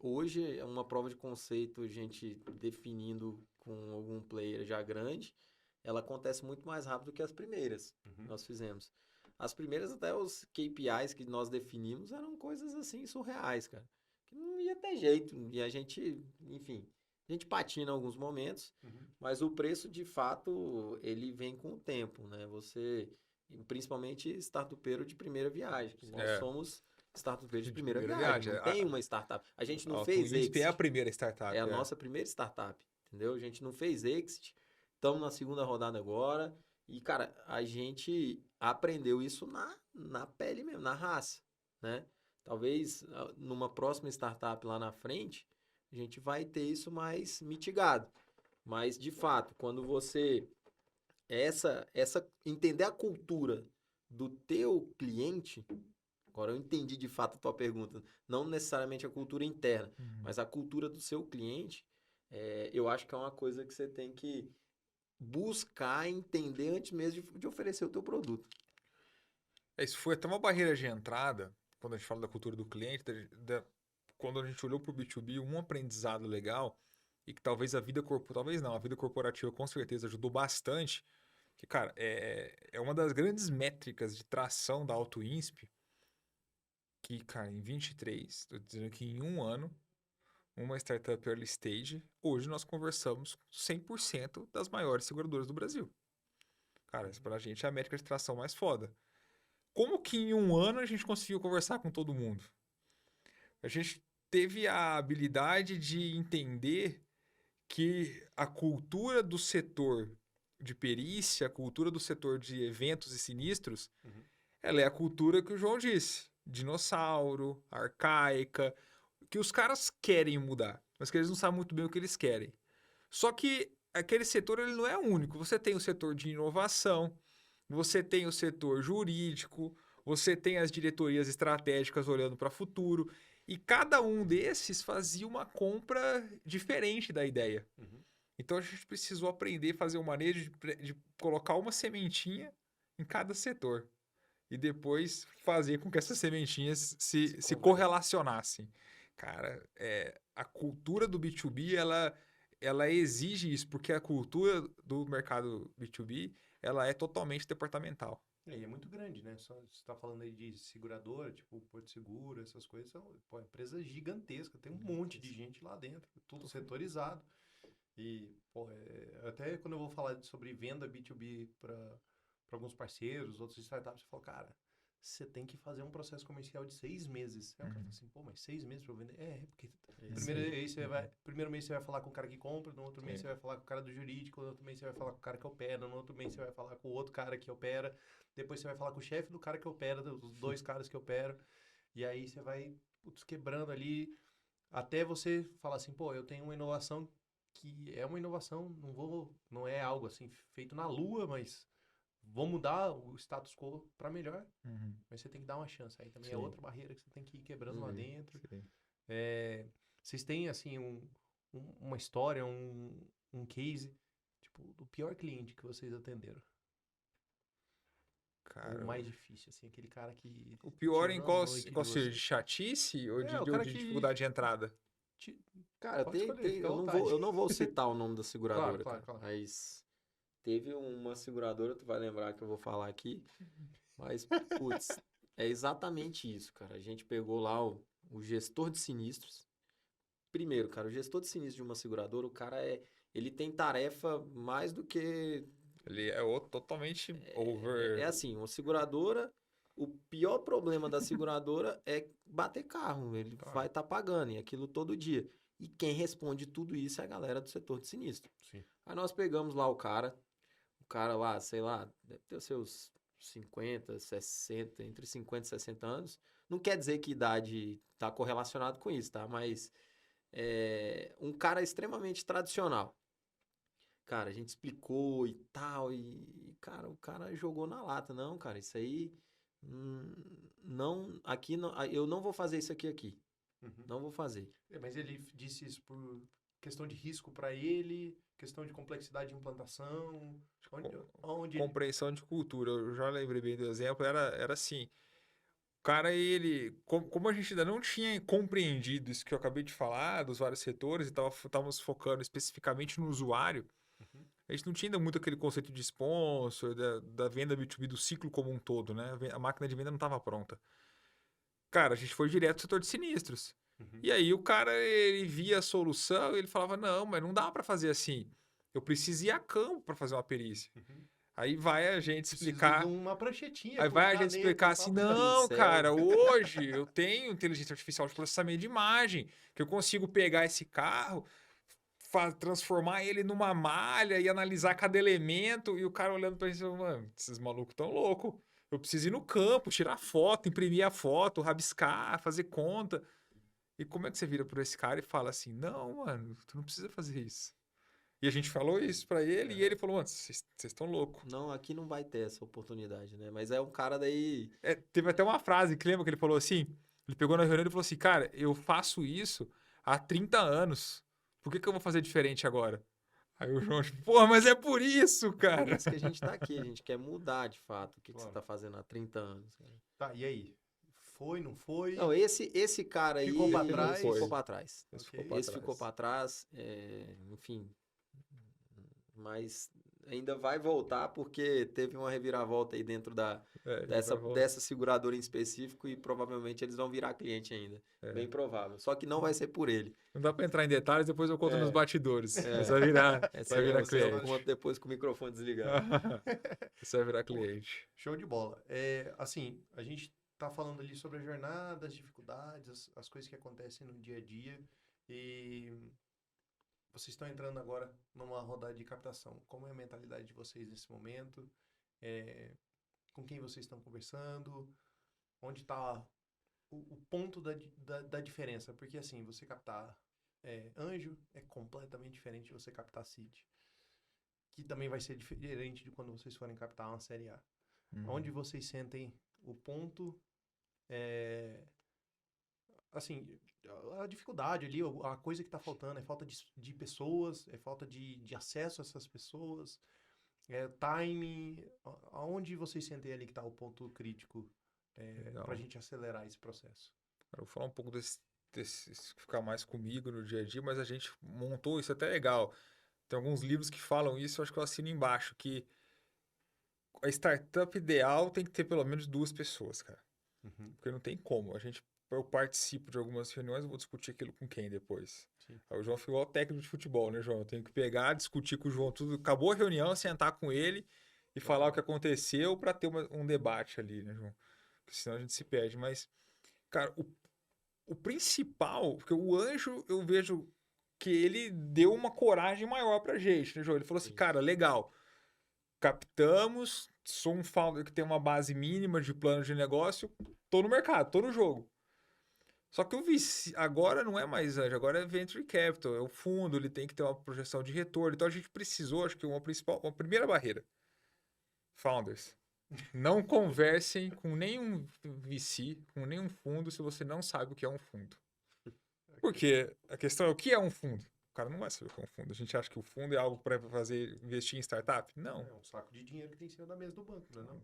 Speaker 2: hoje é uma prova de conceito, a gente definindo com algum player já grande, ela acontece muito mais rápido que as primeiras que nós fizemos. As primeiras, até os KPIs que nós definimos, eram coisas assim surreais, cara. Que não ia ter jeito. E a gente, enfim, a gente patina em alguns momentos, mas o preço, de fato, ele vem com o tempo, né? Você, principalmente startupeiro de primeira viagem, que nós somos startupeiro de primeira viagem. Não tem uma startup. A gente não fez exit.
Speaker 3: É a primeira startup.
Speaker 2: É a nossa primeira startup, entendeu? A gente não fez exit. Estamos na segunda rodada agora. E, cara, a gente aprendeu isso na pele mesmo, na raça, né? Talvez numa próxima startup lá na frente, a gente vai ter isso mais mitigado. Mas, de fato, quando você... entender a cultura do teu cliente... Agora eu entendi de fato a tua pergunta. Não necessariamente a cultura interna, mas a cultura do seu cliente, eu acho que é uma coisa que você tem que buscar entender antes mesmo de oferecer o teu produto.
Speaker 3: Isso foi até uma barreira de entrada, quando a gente fala da cultura do cliente, quando a gente olhou para o B2B, um aprendizado legal, e que talvez a vida corporativa com certeza ajudou bastante, que, cara, é uma das grandes métricas de tração da AutoInsp, que, cara, em 23, estou dizendo que em um ano, uma startup early stage, hoje nós conversamos com 100% das maiores seguradoras do Brasil. Cara, isso pra gente é a métrica de tração mais foda. Como que em um ano a gente conseguiu conversar com todo mundo? A gente teve a habilidade de entender que a cultura do setor de perícia, a cultura do setor de eventos e sinistros, ela é a cultura que o João disse. Dinossauro, arcaica, que os caras querem mudar, mas que eles não sabem muito bem o que eles querem. Só que aquele setor ele não é único. Você tem o setor de inovação, você tem o setor jurídico, você tem as diretorias estratégicas olhando para o futuro, e cada um desses fazia uma compra diferente da ideia. Então a gente precisou aprender a fazer o manejo de colocar uma sementinha em cada setor. E depois fazer com que essas sementinhas se correlacionassem. Cara, a cultura do B2B, ela exige isso, porque a cultura do mercado B2B, ela é totalmente departamental.
Speaker 1: E é muito grande, né? Você está falando aí de seguradora, tipo Porto Seguro, essas coisas, são empresa gigantesca, tem um monte de gente lá dentro, tudo setorizado. E, até quando eu vou falar sobre venda B2B para alguns parceiros, outros startups, eu falo, cara, você tem que fazer um processo comercial de 6 meses. Aí o cara fala assim, mas 6 meses para eu vender? Porque primeiro mês você vai falar com o cara que compra, no outro mês você vai falar com o cara do jurídico, no outro mês você vai falar com o cara que opera, no outro mês você vai falar com o outro cara que opera, depois você vai falar com o chefe do cara que opera, dos 2 caras que operam, e aí você vai quebrando ali, até você falar assim, eu tenho uma inovação que é uma inovação, não é algo assim feito na lua, mas vou mudar o status quo para melhor, mas você tem que dar uma chance. Aí também é outra barreira que você tem que ir quebrando lá dentro. Vocês têm, assim, uma história, um case, tipo, do pior cliente que vocês atenderam?
Speaker 3: Cara,
Speaker 1: o mais difícil, assim, aquele cara que...
Speaker 3: O pior em qual seja, de chatice ou de dificuldade de entrada?
Speaker 2: Cara, eu não vou citar o nome da seguradora, claro. Mas teve uma seguradora, tu vai lembrar que eu vou falar aqui, mas, putz, é exatamente isso, cara. A gente pegou lá o gestor de sinistros. Primeiro, cara, o gestor de sinistros de uma seguradora, o cara ele tem tarefa mais do que...
Speaker 3: Ele é totalmente over...
Speaker 2: É assim, uma seguradora, o pior problema da seguradora é bater carro. Ele vai estar pagando, e aquilo todo dia. E quem responde tudo isso é a galera do setor de sinistro.
Speaker 1: Sim.
Speaker 2: Aí nós pegamos lá o cara lá, sei lá, deve ter os seus 50, 60, entre 50 e 60 anos. Não quer dizer que idade está correlacionado com isso, tá? Mas um cara extremamente tradicional. Cara, a gente explicou e tal, cara, o cara jogou na lata. Não, cara, isso aí, não, aqui, não, eu não vou fazer isso aqui.
Speaker 1: Uhum.
Speaker 2: Não vou fazer.
Speaker 1: Mas ele disse isso por questão de risco para ele, questão de complexidade de implantação, onde
Speaker 3: Compreensão de cultura. Eu já lembrei bem do exemplo, era assim. O cara, como a gente ainda não tinha compreendido isso que eu acabei de falar, dos vários setores, e estávamos focando especificamente no usuário,
Speaker 1: Uhum.
Speaker 3: a gente não tinha ainda muito aquele conceito de sponsor, da venda B2B, do ciclo como um todo, né? A máquina de venda não estava pronta. Cara, a gente foi direto pro setor de sinistros.
Speaker 1: Uhum.
Speaker 3: E aí o cara, ele via a solução e ele falava, não, mas não dá para fazer assim. Eu preciso ir a campo para fazer uma perícia.
Speaker 1: Uhum.
Speaker 3: Aí vai a gente
Speaker 1: Preciso
Speaker 3: explicar...
Speaker 1: de uma pranchetinha
Speaker 3: Aí
Speaker 1: com
Speaker 3: vai a gente
Speaker 1: caneta
Speaker 3: explicar
Speaker 1: e
Speaker 3: assim,
Speaker 1: papel.
Speaker 3: não,
Speaker 2: Pincel.
Speaker 3: cara, hoje eu tenho inteligência artificial de processamento de imagem, que eu consigo pegar esse carro, transformar ele numa malha e analisar cada elemento, e o cara olhando pra gente, mano, esses malucos tão loucos. Eu preciso ir no campo, tirar foto, imprimir a foto, rabiscar, fazer conta. E como é que você vira por esse cara e fala assim, não, mano, tu não precisa fazer isso. E a gente falou isso pra ele, e ele falou, mano, vocês estão loucos.
Speaker 2: Não, aqui não vai ter essa oportunidade, né? Mas é um cara daí...
Speaker 3: Teve até uma frase que lembra que ele falou assim, ele pegou na reunião e falou assim, cara, eu faço isso há 30 anos, por que eu vou fazer diferente agora? Aí o João, tipo, porra, mas é por isso,
Speaker 2: Por
Speaker 3: cara.
Speaker 2: isso que a gente tá aqui, a gente quer mudar de fato o que você
Speaker 1: Claro.
Speaker 2: tá fazendo há 30 anos. Cara.
Speaker 1: Tá, e aí? Foi, não foi?
Speaker 2: Não, esse cara aí...
Speaker 1: Ficou pra trás?
Speaker 2: Ficou pra trás.
Speaker 3: Esse
Speaker 1: Ok.
Speaker 3: ficou pra
Speaker 2: Esse
Speaker 3: trás.
Speaker 2: ficou pra trás, enfim. Mas ainda vai voltar porque teve uma reviravolta aí dentro
Speaker 3: Ele
Speaker 2: dessa,
Speaker 3: vai voltar.
Speaker 2: dessa seguradora em específico e provavelmente eles vão virar cliente ainda. Bem provável. Só que não vai ser por ele.
Speaker 3: Não dá pra entrar em detalhes, depois eu conto nos bastidores.
Speaker 2: É.
Speaker 3: Mas vai virar,
Speaker 2: Essa
Speaker 3: vai
Speaker 2: aí
Speaker 3: virar
Speaker 2: você eu
Speaker 3: cliente.
Speaker 2: conto depois com o microfone desligado.
Speaker 3: Isso vai virar cliente.
Speaker 1: Show de bola. Assim, a gente tá falando ali sobre a jornada, as dificuldades, as coisas que acontecem no dia a dia. E vocês estão entrando agora numa rodada de captação. Como é a mentalidade de vocês nesse momento? Com quem vocês estão conversando? Onde está o ponto da diferença? Porque assim, você captar anjo é completamente diferente de você captar seed. Que também vai ser diferente de quando vocês forem captar uma série A. Onde vocês sentem o ponto, assim, a dificuldade ali, a coisa que está faltando, é falta de pessoas, é falta de acesso a essas pessoas, timing, aonde vocês sentem ali que está o ponto crítico para a gente acelerar esse processo?
Speaker 3: Eu vou falar um pouco desse ficar mais comigo no dia a dia, mas a gente montou isso, até legal. Tem alguns livros que falam isso, eu acho que eu assino embaixo, que a startup ideal tem que ter pelo menos 2 pessoas, cara.
Speaker 1: Uhum.
Speaker 3: Porque não tem como. Eu participo de algumas reuniões, eu vou discutir aquilo com quem depois?
Speaker 1: Sim.
Speaker 3: Aí o João ficou técnico de futebol, né, João? Eu tenho que pegar, discutir com o João tudo. Acabou a reunião, sentar com ele e falar o que aconteceu para ter um debate ali, né, João? Porque senão a gente se perde. Mas, cara, o principal, porque o anjo, eu vejo que ele deu uma coragem maior pra gente, né, João? Ele falou assim, cara, legal, captamos, sou um founder que tem uma base mínima de plano de negócio, tô no mercado, tô no jogo. Só que o VC agora não é mais anjo, agora é venture capital, é o fundo, ele tem que ter uma projeção de retorno. Então a gente precisou, acho que uma primeira barreira. Founders, não conversem com nenhum VC, com nenhum fundo, se você não sabe o que é um fundo. Porque a questão é o que é um fundo? O cara não vai saber o que é um fundo. A gente acha que o fundo é algo para investir em startup? Não.
Speaker 1: É um saco de dinheiro que tem em cima da mesa do banco, não é não?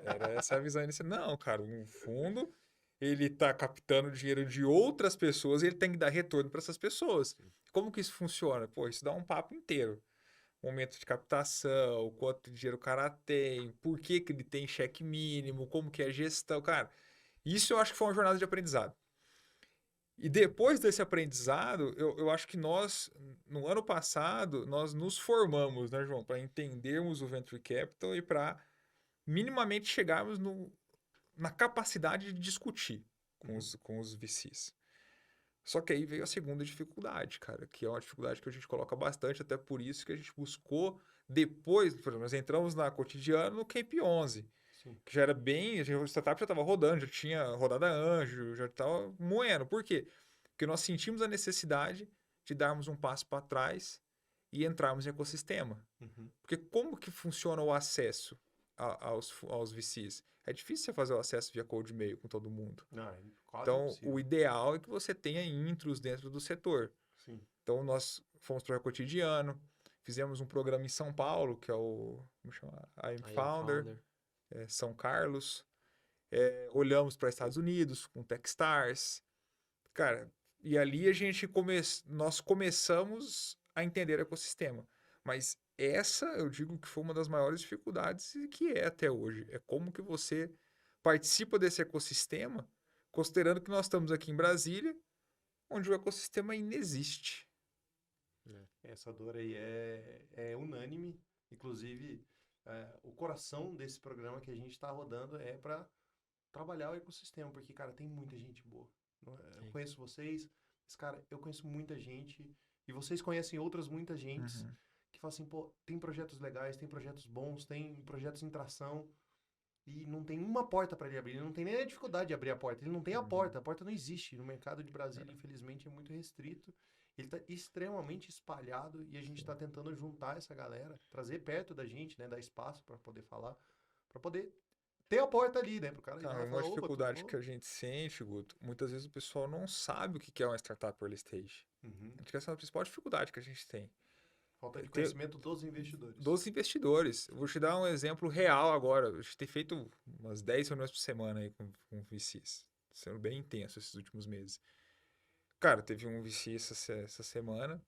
Speaker 3: Era essa a visão inicial. Não, cara, um fundo, ele tá captando dinheiro de outras pessoas e ele tem que dar retorno para essas pessoas. Como que isso funciona? Pô, isso dá um papo inteiro. Momento de captação, quanto dinheiro o cara tem, por que ele tem cheque mínimo, como que é a gestão. Cara, isso eu acho que foi uma jornada de aprendizado. E depois desse aprendizado, eu acho que nós, no ano passado, nós nos formamos, né, João? Para entendermos o Venture Capital e para minimamente chegarmos na capacidade de discutir com os VCs. Só que aí veio a segunda dificuldade, cara, que é uma dificuldade que a gente coloca bastante, até por isso que a gente buscou depois, por exemplo, nós entramos na Cotidiano no Camp 11,
Speaker 1: Sim.
Speaker 3: que já era bem, a startup já estava rodando, já tinha rodada anjo, já estava moendo. Por quê? Porque nós sentimos a necessidade de darmos um passo para trás e entrarmos em ecossistema.
Speaker 1: Uhum.
Speaker 3: Porque como que funciona o acesso aos VCs? É difícil você fazer o acesso via cold e-mail com todo mundo.
Speaker 1: Não, é quase
Speaker 3: Então,
Speaker 1: impossível.
Speaker 3: o ideal é que você tenha intros dentro do setor.
Speaker 1: Sim.
Speaker 3: Então, nós fomos para o Cotidiano, fizemos um programa em São Paulo, que é o, como chama? I Am Founder, São Carlos. Olhamos para Estados Unidos com Techstars. Cara, e ali nós começamos a entender o ecossistema. Mas essa, eu digo que foi uma das maiores dificuldades e que é até hoje. É como que você participa desse ecossistema, considerando que nós estamos aqui em Brasília, onde o ecossistema ainda existe.
Speaker 1: Essa dor aí é unânime. Inclusive, o coração desse programa que a gente está rodando é para trabalhar o ecossistema, porque, cara, tem muita gente boa. Eu conheço vocês, mas, cara, eu conheço muita gente, e vocês conhecem outras muita gente que falam assim, pô, tem projetos legais, tem projetos bons, tem projetos em tração, e não tem uma porta para ele abrir, ele não tem nem a dificuldade de abrir a porta, ele não tem a porta não existe. No mercado de Brasília, infelizmente, é muito restrito. Ele está extremamente espalhado e a gente está tentando juntar essa galera, trazer perto da gente, né, dar espaço para poder falar, para poder ter a porta ali, né, para o cara ir lá
Speaker 3: Cara,
Speaker 1: e
Speaker 3: uma
Speaker 1: falar,
Speaker 3: dificuldade
Speaker 1: tudo
Speaker 3: que a gente sente, Guto, muitas vezes o pessoal não sabe o que é uma startup early stage.
Speaker 1: bom? Uhum.
Speaker 3: Acho que essa é a principal dificuldade que a gente tem.
Speaker 1: Falta de conhecimento dos investidores.
Speaker 3: Dos investidores. Eu vou te dar um exemplo real agora. A gente tem feito umas 10 reuniões por semana aí com VCs. Sendo bem intenso esses últimos meses. Cara, teve um VC essa semana.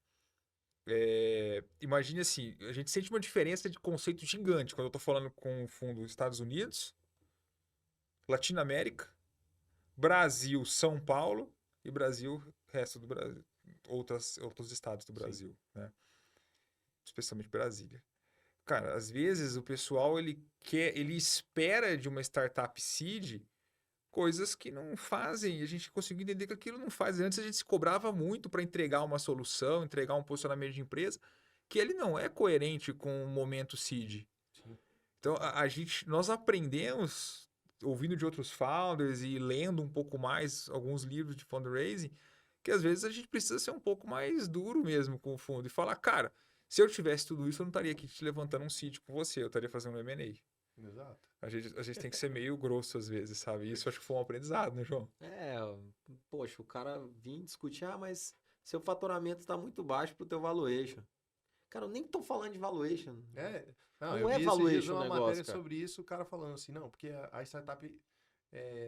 Speaker 3: Imagine assim, a gente sente uma diferença de conceito gigante quando eu tô falando com o fundo Estados Unidos, Latinoamérica, Brasil, São Paulo e Brasil, resto do Brasil, outros estados do Brasil, né? Especialmente Brasília. Cara, às vezes o pessoal ele espera de uma startup seed coisas que não fazem, e a gente conseguiu entender que aquilo não faz. Antes a gente se cobrava muito para entregar uma solução, entregar um posicionamento de empresa, que ele não é coerente com o momento seed.
Speaker 1: Sim.
Speaker 3: Então nós aprendemos, ouvindo de outros founders e lendo um pouco mais alguns livros de fundraising, que às vezes a gente precisa ser um pouco mais duro mesmo com o fundo e falar, cara, se eu tivesse tudo isso, eu não estaria aqui te levantando um seed com você, eu estaria fazendo um M&A.
Speaker 1: Exato.
Speaker 3: A gente tem que ser meio grosso às vezes, sabe? Isso acho que foi um aprendizado, né, João?
Speaker 2: Poxa, o cara vir discutir, mas seu faturamento está muito baixo pro teu valuation. Cara, eu nem tô falando de valuation.
Speaker 1: Não,
Speaker 2: Não
Speaker 1: eu
Speaker 2: é
Speaker 1: vi
Speaker 2: valuation
Speaker 1: esses dias uma
Speaker 2: o negócio,
Speaker 1: matéria
Speaker 2: cara.
Speaker 1: sobre isso, o cara falando assim, não, porque a startup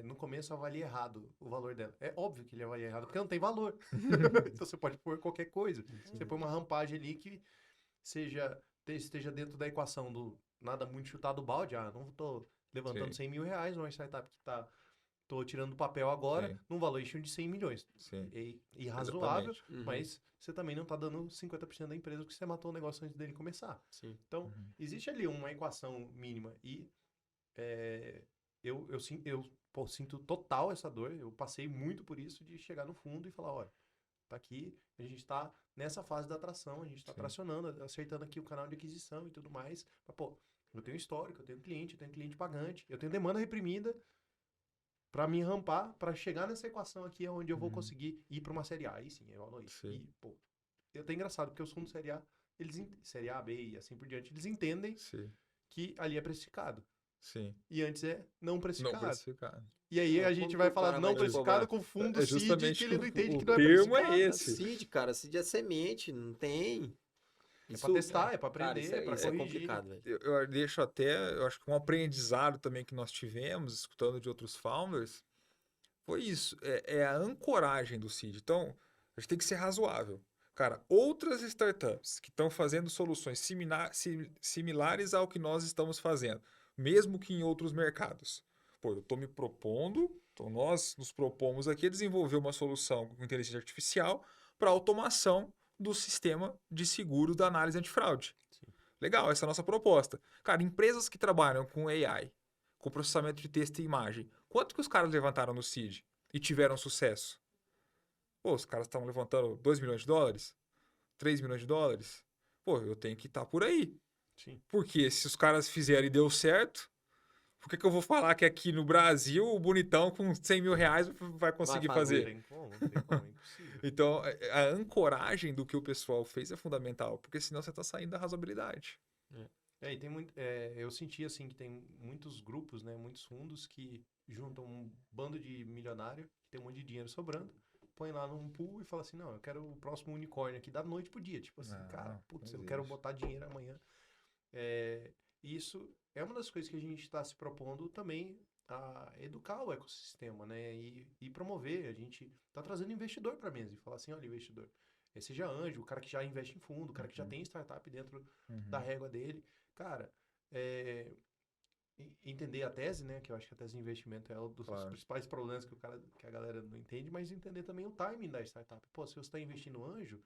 Speaker 1: no começo avalia errado o valor dela. É óbvio que ele avalia errado, porque não tem valor. Então você pode pôr qualquer coisa. Você põe uma rampagem ali que esteja dentro da equação do nada muito chutado balde. Não tô levantando
Speaker 3: Sim.
Speaker 1: R$100 mil numa startup que tô tirando do papel agora,
Speaker 3: Sim.
Speaker 1: num valuation de 100 milhões.
Speaker 3: Sim.
Speaker 1: E razoável,
Speaker 2: Exatamente.
Speaker 1: mas você também não tá dando 50% da empresa porque você matou o negócio antes dele começar.
Speaker 2: Sim.
Speaker 1: Então, existe ali uma equação mínima e eu sinto total essa dor. Eu passei muito por isso de chegar no fundo e falar, olha, tá aqui, a gente tá nessa fase da atração, a gente tá
Speaker 3: Sim.
Speaker 1: tracionando, acertando aqui o canal de aquisição e tudo mais. Mas, pô, eu tenho histórico, eu tenho cliente pagante, eu tenho demanda reprimida para me rampar, para chegar nessa equação aqui onde eu vou conseguir ir para uma série A. Aí sim, eu falo isso.
Speaker 3: Sim.
Speaker 1: E, pô, eu tenho engraçado, porque os fundos série A, série A, B e assim por diante, eles entendem
Speaker 3: Sim.
Speaker 1: que ali é precificado.
Speaker 3: Sim.
Speaker 1: E antes é não precificado.
Speaker 3: Não precificado.
Speaker 1: E aí a gente
Speaker 2: Como
Speaker 1: vai
Speaker 2: que o
Speaker 1: falar
Speaker 2: cara
Speaker 1: não
Speaker 2: vai te
Speaker 1: precificado
Speaker 2: cobrar?
Speaker 1: com fundo
Speaker 3: É
Speaker 1: seed
Speaker 3: justamente
Speaker 1: que ele não entende
Speaker 3: o
Speaker 1: que não é
Speaker 3: termo é
Speaker 1: precificado.
Speaker 3: esse.
Speaker 2: Seed, cara, seed é semente, não tem.
Speaker 1: É pra testar, é pra
Speaker 2: Cara,
Speaker 1: aprender, é pra
Speaker 2: isso é
Speaker 1: corrigir.
Speaker 2: complicado, velho.
Speaker 3: Eu deixo eu acho que um aprendizado também que nós tivemos, escutando de outros founders, foi isso. É a ancoragem do seed. Então, a gente tem que ser razoável. Cara, outras startups que estão fazendo soluções similares ao que nós estamos fazendo, mesmo que em outros mercados. Pô, eu estou me propondo, então nós nos propomos aqui a desenvolver uma solução com inteligência artificial para automação do sistema de seguros da análise antifraude.
Speaker 1: Sim.
Speaker 3: Legal, essa é a nossa proposta. Cara, empresas que trabalham com AI, com processamento de texto e imagem, quanto que os caras levantaram no seed e tiveram sucesso? Pô, os caras estão levantando 2 milhões de dólares, 3 milhões de dólares. Pô, eu tenho que estar por aí.
Speaker 1: Sim.
Speaker 3: Porque se os caras fizerem e deu certo, Por que que eu vou falar que aqui no Brasil o bonitão com 100 mil reais vai conseguir
Speaker 2: Vai
Speaker 1: Não
Speaker 2: fazer.
Speaker 3: fazer?
Speaker 1: tem como, não tem como, é impossível.
Speaker 3: Então, a ancoragem do que o pessoal fez é fundamental, porque senão você tá saindo da razoabilidade.
Speaker 1: E tem muito, eu senti assim que tem muitos grupos, né, muitos fundos que juntam um bando de milionário que tem um monte de dinheiro sobrando, põe lá num pool e fala assim, não, eu quero o próximo unicórnio aqui da noite pro dia, tipo assim,
Speaker 3: Não,
Speaker 1: cara, putz,
Speaker 3: não
Speaker 1: eu quero
Speaker 3: existe.
Speaker 1: botar dinheiro amanhã. É, isso é uma das coisas que a gente está se propondo também a educar o ecossistema, né, e promover. A gente tá trazendo investidor para mesa e falar assim, olha, investidor, seja anjo, o cara que já investe em fundo, o cara que já tem startup dentro da
Speaker 3: Uhum.
Speaker 1: régua dele. Cara, é, entender a tese, né? Que eu acho que a tese de investimento é um dos
Speaker 3: Claro.
Speaker 1: principais problemas que a galera não entende, mas entender também o timing da startup. Pô, se você está investindo anjo,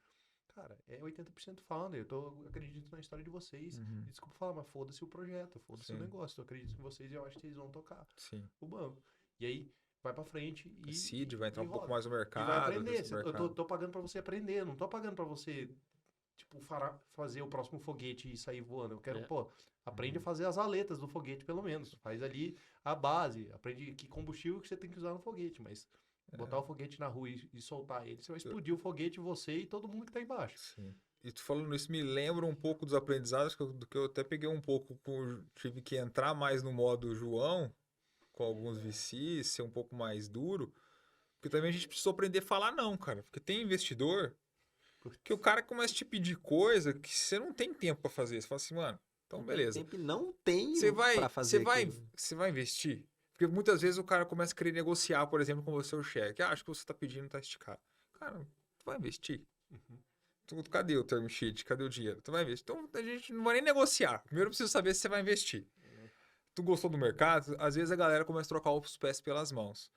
Speaker 1: cara, é 80% founder. Eu acredito na história de vocês.
Speaker 3: Uhum.
Speaker 1: Desculpa falar, mas foda-se o projeto, foda-se o
Speaker 3: Sim,
Speaker 1: negócio. Eu acredito em vocês e eu acho que vocês vão tocar
Speaker 3: sim.
Speaker 1: o banco. E aí vai pra frente
Speaker 3: Seed vai entrar
Speaker 1: e
Speaker 3: um pouco
Speaker 1: roda.
Speaker 3: mais no
Speaker 1: E vai
Speaker 3: mercado,
Speaker 1: aprender.
Speaker 3: crescer no
Speaker 1: Eu
Speaker 3: mercado.
Speaker 1: tô pagando pra você aprender, eu não tô pagando pra você tipo, fazer o próximo foguete e sair voando. Eu quero,
Speaker 2: É.
Speaker 1: pô, aprende a
Speaker 3: Uhum.
Speaker 1: fazer as aletas do foguete, pelo menos. Faz ali a base, aprende que combustível que você tem que usar no foguete, mas botar o foguete na rua e soltar ele, você vai explodir o foguete, você e todo mundo que tá embaixo.
Speaker 3: Sim. E tu falando isso me lembra um pouco dos aprendizados do que eu até peguei um pouco, tive que entrar mais no modo João, com alguns VCs, ser um pouco mais duro, porque também a gente precisou aprender a falar não, cara, porque tem investidor que o cara começa a te pedir coisa que você não tem tempo pra fazer. Você fala assim, mano, então
Speaker 2: Não tem
Speaker 3: beleza.
Speaker 2: tempo e não tenho
Speaker 3: Você vai,
Speaker 2: pra
Speaker 3: você
Speaker 2: fazer
Speaker 3: vai,
Speaker 2: aquilo.
Speaker 3: você vai investir? Porque muitas vezes o cara começa a querer negociar, por exemplo, com você o cheque. Ah, acho que você tá pedindo, tá esticado. Cara, tu vai investir?
Speaker 1: Uhum.
Speaker 3: Cadê o term sheet? Cadê o dinheiro? Tu vai investir? Então a gente não vai nem negociar. Primeiro eu preciso saber se você vai investir. Tu gostou do mercado? Às vezes a galera começa a trocar os pés pelas mãos.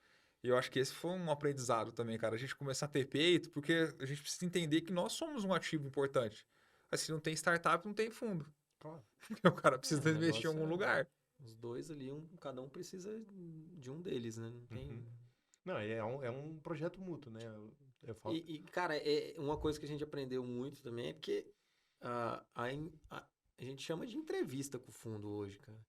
Speaker 3: E eu acho que esse foi um aprendizado também, cara. A gente começar a ter peito, porque a gente precisa entender que nós somos um ativo importante. Mas se não tem startup, não tem fundo.
Speaker 1: Claro.
Speaker 3: O cara
Speaker 2: É,
Speaker 3: precisa
Speaker 2: o
Speaker 3: investir em
Speaker 2: negócio
Speaker 3: algum
Speaker 2: é
Speaker 3: lugar.
Speaker 2: os dois ali, cada um precisa de um deles, né? Não tem.
Speaker 1: Uhum. Não, é um projeto mútuo, né? Eu falo.
Speaker 2: Cara, é uma coisa que a gente aprendeu muito também é porque a gente chama de entrevista com o fundo hoje, cara.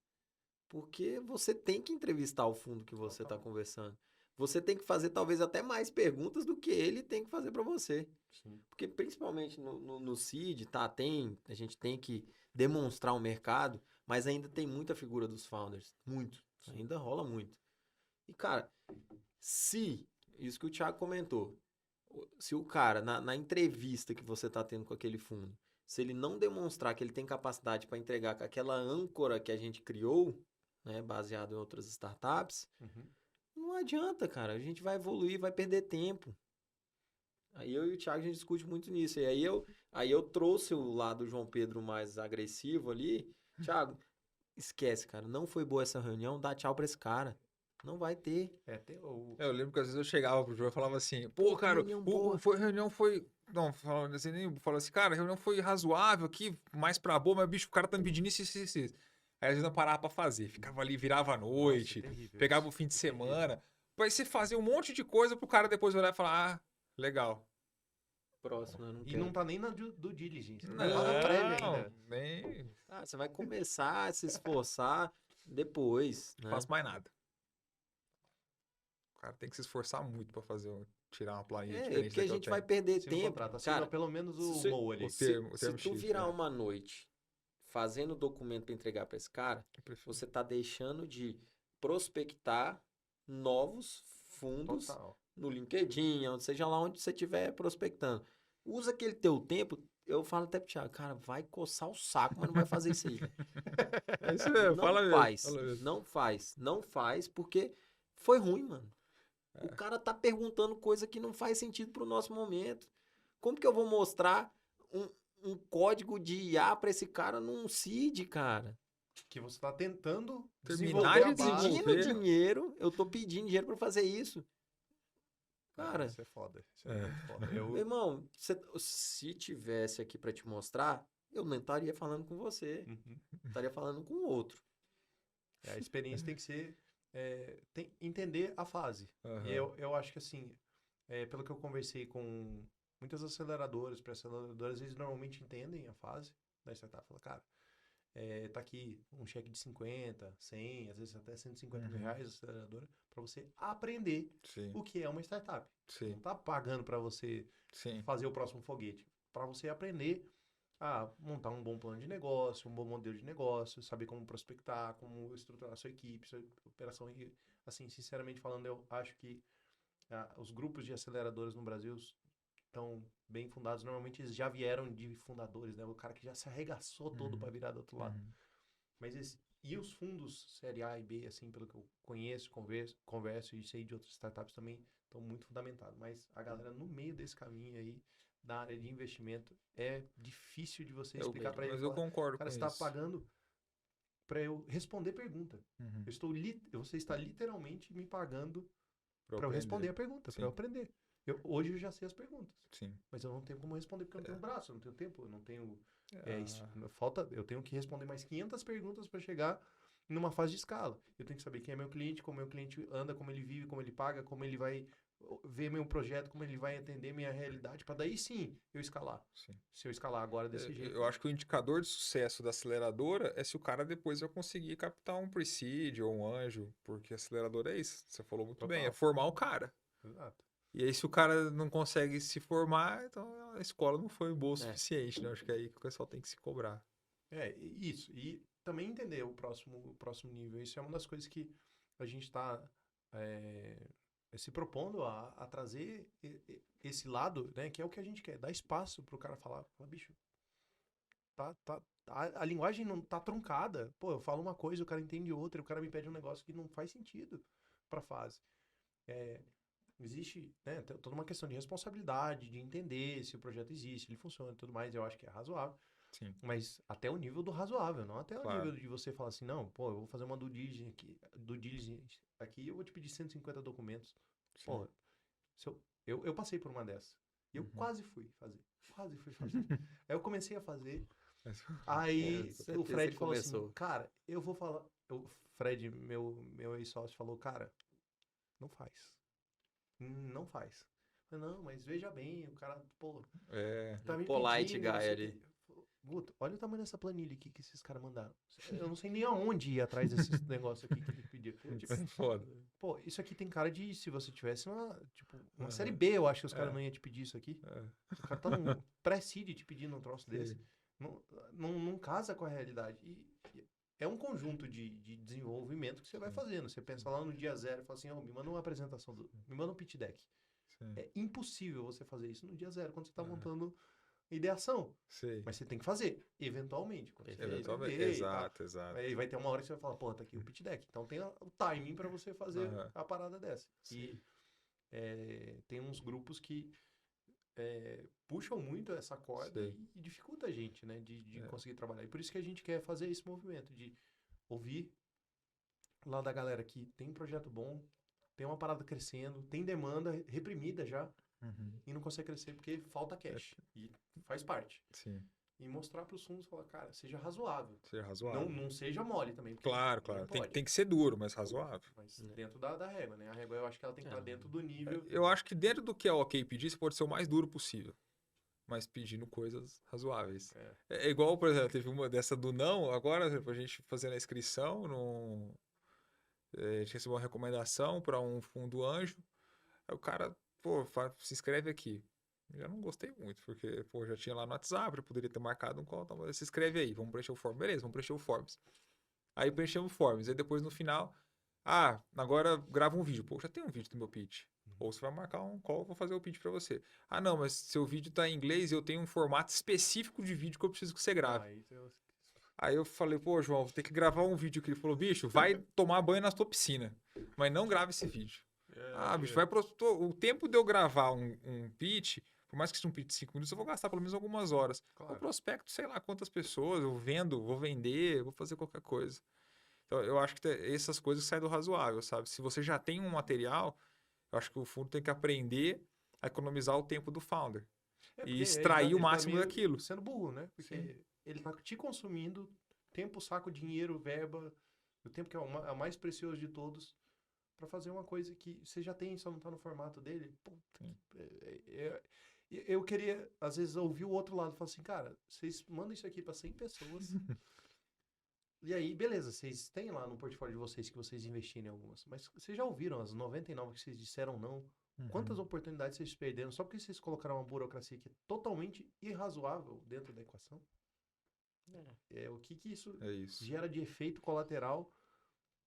Speaker 2: Porque você tem que entrevistar o fundo que você está
Speaker 1: Total.
Speaker 2: conversando. Você tem que fazer talvez até mais perguntas do que ele tem que fazer para você.
Speaker 1: Sim.
Speaker 2: Porque principalmente no seed, tá? A gente tem que demonstrar o mercado, mas ainda tem muita figura dos founders. Muito.
Speaker 1: Sim.
Speaker 2: Ainda rola muito. E, cara, isso que o Thiago comentou, se o cara, na entrevista que você tá tendo com aquele fundo, se ele não demonstrar que ele tem capacidade para entregar com aquela âncora que a gente criou, né, baseado em outras startups,
Speaker 1: Uhum.
Speaker 2: não adianta, cara. A gente vai evoluir, vai perder tempo. Aí eu e o Thiago, a gente discute muito nisso. E aí eu trouxe o lado do João Pedro mais agressivo ali. Thiago, esquece, cara. Não foi boa essa reunião, dá tchau pra esse cara. Não vai ter.
Speaker 1: Tem o.
Speaker 3: Eu lembro que às vezes eu chegava pro João e falava assim,
Speaker 2: Pô,
Speaker 3: pô,
Speaker 2: que
Speaker 3: cara,
Speaker 2: reunião boa.
Speaker 3: a reunião foi. Não, falando assim, nem falou assim, cara, a reunião foi razoável aqui, mais pra boa, mas bicho, o cara tá me pedindo isso. Aí às vezes eu parava pra fazer, ficava ali, virava a
Speaker 1: Nossa, é
Speaker 3: noite,
Speaker 1: terrível
Speaker 3: pegava o
Speaker 1: isso.
Speaker 3: fim de
Speaker 1: É terrível.
Speaker 3: semana. Aí você fazia um monte de coisa pro cara depois olhar e falar, ah, legal.
Speaker 2: Próximo, né? Não
Speaker 1: E
Speaker 2: quero.
Speaker 1: não tá nem na do diligence, não tá na prévia
Speaker 3: Não,
Speaker 1: ainda.
Speaker 3: nem
Speaker 2: Ah, você vai começar a se esforçar depois, né?
Speaker 3: faço mais nada. O cara tem que se esforçar muito pra tirar uma planilha diferente
Speaker 2: Porque
Speaker 3: da
Speaker 2: a
Speaker 3: que eu
Speaker 2: gente vai
Speaker 3: tenho.
Speaker 2: perder
Speaker 1: Assina o
Speaker 2: tempo.
Speaker 1: contrato, assina
Speaker 2: Cara,
Speaker 1: pelo menos o
Speaker 2: se-
Speaker 1: MOU ali.
Speaker 3: O termo
Speaker 2: se tu
Speaker 3: X,
Speaker 2: virar
Speaker 3: né?
Speaker 2: uma noite fazendo documento para entregar para esse cara,
Speaker 3: Eu prefiro.
Speaker 2: você tá deixando de prospectar novos fundos
Speaker 1: Total.
Speaker 2: no LinkedIn, seja lá onde você estiver prospectando. Usa aquele teu tempo. Eu falo até pro Thiago, cara, vai coçar o saco, mas não vai fazer isso aí, velho.
Speaker 3: É isso mesmo,
Speaker 2: Não
Speaker 3: fala mesmo.
Speaker 2: faz,
Speaker 3: Fala mesmo.
Speaker 2: não faz, porque foi ruim, mano. O
Speaker 3: É.
Speaker 2: cara tá perguntando coisa que não faz sentido pro nosso momento. Como que eu vou mostrar um código de IA pra esse cara num CID, cara?
Speaker 1: Que você tá tentando
Speaker 3: Terminar
Speaker 1: desenvolver
Speaker 3: de
Speaker 1: a base.
Speaker 3: desenvolver.
Speaker 2: Pedindo dinheiro, eu tô pedindo dinheiro pra fazer isso. Cara,
Speaker 1: Isso é foda. Isso é muito foda.
Speaker 2: meu irmão, se tivesse aqui pra te mostrar, eu não estaria falando com você.
Speaker 1: Uhum.
Speaker 2: Estaria falando com outro.
Speaker 1: A experiência tem que ser. Entender a fase.
Speaker 3: Aham.
Speaker 1: E eu acho que assim, pelo que eu conversei com muitas aceleradoras, pré-aceleradoras, eles normalmente entendem a fase da startup. Fala, cara, tá aqui um cheque de 50, 100, às vezes até 150 mil reais, aceleradora, para você aprender
Speaker 3: Sim,
Speaker 1: o que é uma startup. Não
Speaker 3: sim,
Speaker 1: tá pagando para você
Speaker 3: sim.
Speaker 1: fazer o próximo foguete, para você aprender a montar um bom plano de negócio, um bom modelo de negócio, saber como prospectar, como estruturar a sua equipe, sua operação. E, assim, sinceramente falando, eu acho que os grupos de aceleradoras no Brasil estão bem fundados. Normalmente eles já vieram de fundadores, né? O cara que já se arregaçou todo para virar do outro lado.
Speaker 3: Uhum.
Speaker 1: Mas e os fundos série A e B, assim, pelo que eu conheço, converso e sei de outras startups também, estão muito fundamentados. Mas a galera no meio desse caminho aí, da área de investimento, é difícil de você explicar para ele e
Speaker 3: Mas eu
Speaker 1: falar,
Speaker 3: concordo
Speaker 1: cara,
Speaker 3: com
Speaker 1: você está
Speaker 3: isso.
Speaker 1: pagando para eu responder pergunta.
Speaker 3: Uhum.
Speaker 1: Você está literalmente me pagando
Speaker 3: Pra
Speaker 1: para eu responder
Speaker 3: aprender.
Speaker 1: a pergunta, para
Speaker 3: Sim.
Speaker 1: eu aprender. Hoje eu já sei as perguntas,
Speaker 3: Sim.
Speaker 1: mas eu não tenho como responder porque eu não tenho braço, eu não tenho tempo, eu não tenho
Speaker 3: Ah,
Speaker 1: eu tenho que responder mais 500 perguntas para chegar numa fase de escala. Eu tenho que saber quem é meu cliente, como meu cliente anda, como ele vive, como ele paga, como ele vai ver meu projeto, como ele vai entender minha realidade, para daí sim eu escalar.
Speaker 3: sim.
Speaker 1: Se eu escalar agora desse jeito.
Speaker 3: Eu acho que o indicador de sucesso da aceleradora é se o cara depois vai conseguir captar um pre-seed ou um anjo, porque a aceleradora é isso. Você falou muito bem, é
Speaker 1: Total.
Speaker 3: formar o cara.
Speaker 1: Exato.
Speaker 3: E aí, se o cara não consegue se formar, então a escola não foi boa o
Speaker 2: É.
Speaker 3: suficiente, né? Acho que é aí que o pessoal tem que se cobrar.
Speaker 1: Isso. E também entender o próximo nível. Isso é uma das coisas que a gente está se propondo a trazer esse lado, né? Que é o que a gente quer, dar espaço para o cara falar, bicho, a linguagem não tá truncada. Pô, eu falo uma coisa, o cara entende outra, e o cara me pede um negócio que não faz sentido para a fase. Existe, né, toda uma questão de responsabilidade, de entender se o projeto existe, ele funciona e tudo mais, eu acho que é razoável.
Speaker 3: Sim,
Speaker 1: Mas até o nível do razoável, não até o
Speaker 3: claro.
Speaker 1: nível de você falar assim, não, pô, eu vou fazer uma due diligence aqui, eu vou te pedir 150 documentos.
Speaker 3: Sim.
Speaker 1: Pô, se eu passei por uma dessas. E eu
Speaker 3: Uhum.
Speaker 1: quase fui fazer. Quase fui fazer. Aí eu comecei a fazer.
Speaker 3: Mas-
Speaker 1: Aí
Speaker 2: certeza
Speaker 1: o Fred
Speaker 2: que
Speaker 1: falou assim,
Speaker 2: começou.
Speaker 1: cara, eu vou falar. O Fred, meu ex-sócio, falou, cara, não faz. Não faz. Eu falei, não, mas veja bem, o cara, pô,
Speaker 3: É,
Speaker 1: tá me
Speaker 2: Polite
Speaker 1: pedindo, não
Speaker 2: guy
Speaker 1: sei o
Speaker 2: ali.
Speaker 1: quê. Guto, olha o tamanho dessa planilha aqui que esses caras mandaram. Eu não sei nem aonde ir atrás desses negócios aqui que eles pediram. Tipo,
Speaker 3: isso é foda.
Speaker 1: pô, isso aqui tem cara de se você tivesse uma série
Speaker 3: Aham.
Speaker 1: B, eu acho que os caras
Speaker 3: É.
Speaker 1: não iam te pedir isso aqui.
Speaker 3: É,
Speaker 1: O cara tá num pré-seed te pedindo um troço desse.
Speaker 3: sei.
Speaker 1: Não casa com a realidade. E é um conjunto de desenvolvimento que você vai
Speaker 3: Sim,
Speaker 1: fazendo. Você pensa lá no dia zero e fala assim, me manda uma apresentação, me manda um pitch deck.
Speaker 3: sim.
Speaker 1: É impossível você fazer isso no dia zero, quando você está
Speaker 3: Ah,
Speaker 1: montando ideação.
Speaker 3: sei.
Speaker 1: Mas você tem que fazer, eventualmente, quando você
Speaker 2: Perfeito.
Speaker 3: Eventualmente.
Speaker 1: aprender e tal.
Speaker 3: Exato, exato.
Speaker 1: Aí vai ter uma hora que você vai falar, pô, tá aqui o pitch deck. Então tem o timing para você fazer
Speaker 3: Aham.
Speaker 1: a parada dessa.
Speaker 3: Sim.
Speaker 1: E tem uns grupos que puxam muito essa corda
Speaker 3: Sei.
Speaker 1: e dificulta a gente, né, de
Speaker 3: É.
Speaker 1: conseguir trabalhar. E por isso que a gente quer fazer esse movimento, de ouvir lá da galera que tem um projeto bom, tem uma parada crescendo, tem demanda reprimida já,
Speaker 3: Uhum.
Speaker 1: e não consegue crescer porque falta cash. E faz parte.
Speaker 3: Sim.
Speaker 1: E mostrar para os fundos, falar, cara, seja razoável.
Speaker 3: Seja razoável.
Speaker 1: Não seja mole também. Porque
Speaker 3: Claro,
Speaker 1: não
Speaker 3: claro.
Speaker 1: pode.
Speaker 3: Tem que ser duro, mas razoável.
Speaker 1: Mas dentro da régua, né? A régua eu acho que ela tem que estar dentro do nível.
Speaker 3: Eu acho que dentro do que é ok pedir, você pode ser o mais duro possível. Mas pedindo coisas razoáveis. É igual, por exemplo, teve uma dessa do não, agora, por exemplo, a gente fazendo a inscrição, a gente recebeu uma recomendação para um fundo anjo. Aí o cara, pô, se inscreve aqui. Eu já não gostei muito, porque, pô, já tinha lá no WhatsApp, eu poderia ter marcado um call, então, se inscreve aí, vamos preencher o form. Beleza, vamos preencher o forms. Aí preenchemos o forms, aí depois no final, agora grava um vídeo. Pô, já tem um vídeo do meu pitch. Ou você vai marcar um call, eu vou fazer o pitch para você. Ah, não, mas seu vídeo tá em inglês e eu tenho um formato específico de vídeo que eu preciso que você grave. Aí eu falei, pô, João, vou ter que gravar um vídeo que ele falou, bicho, vai tomar banho na tua piscina, mas não grave esse vídeo. Bicho, o tempo de eu gravar um pitch, por mais que seja um pitch de 5 minutos, eu vou gastar pelo menos algumas horas.
Speaker 1: Claro.
Speaker 3: Eu prospecto, sei lá quantas pessoas, eu vendo, vou vender, vou fazer qualquer coisa. Então, eu acho que essas coisas saem do razoável, sabe? Se você já tem um material, eu acho que o fundo tem que aprender a economizar o tempo do founder. E extrair o máximo
Speaker 1: meio
Speaker 3: daquilo.
Speaker 1: sendo burro, né? Porque
Speaker 3: Sim.
Speaker 1: ele tá te consumindo tempo, saco, dinheiro, verba, o tempo que é o mais precioso de todos, para fazer uma coisa que você já tem, só não tá no formato dele. Eu queria, às vezes, ouvir o outro lado e falar assim, cara, vocês mandam isso aqui para 100 pessoas E aí, beleza, vocês têm lá no portfólio de vocês que vocês investiram em algumas, mas vocês já ouviram as 99 que vocês disseram não? Quantas oportunidades vocês perderam só porque vocês colocaram uma burocracia que é totalmente irrazoável dentro da equação? O que isso
Speaker 3: É isso.
Speaker 1: gera de efeito colateral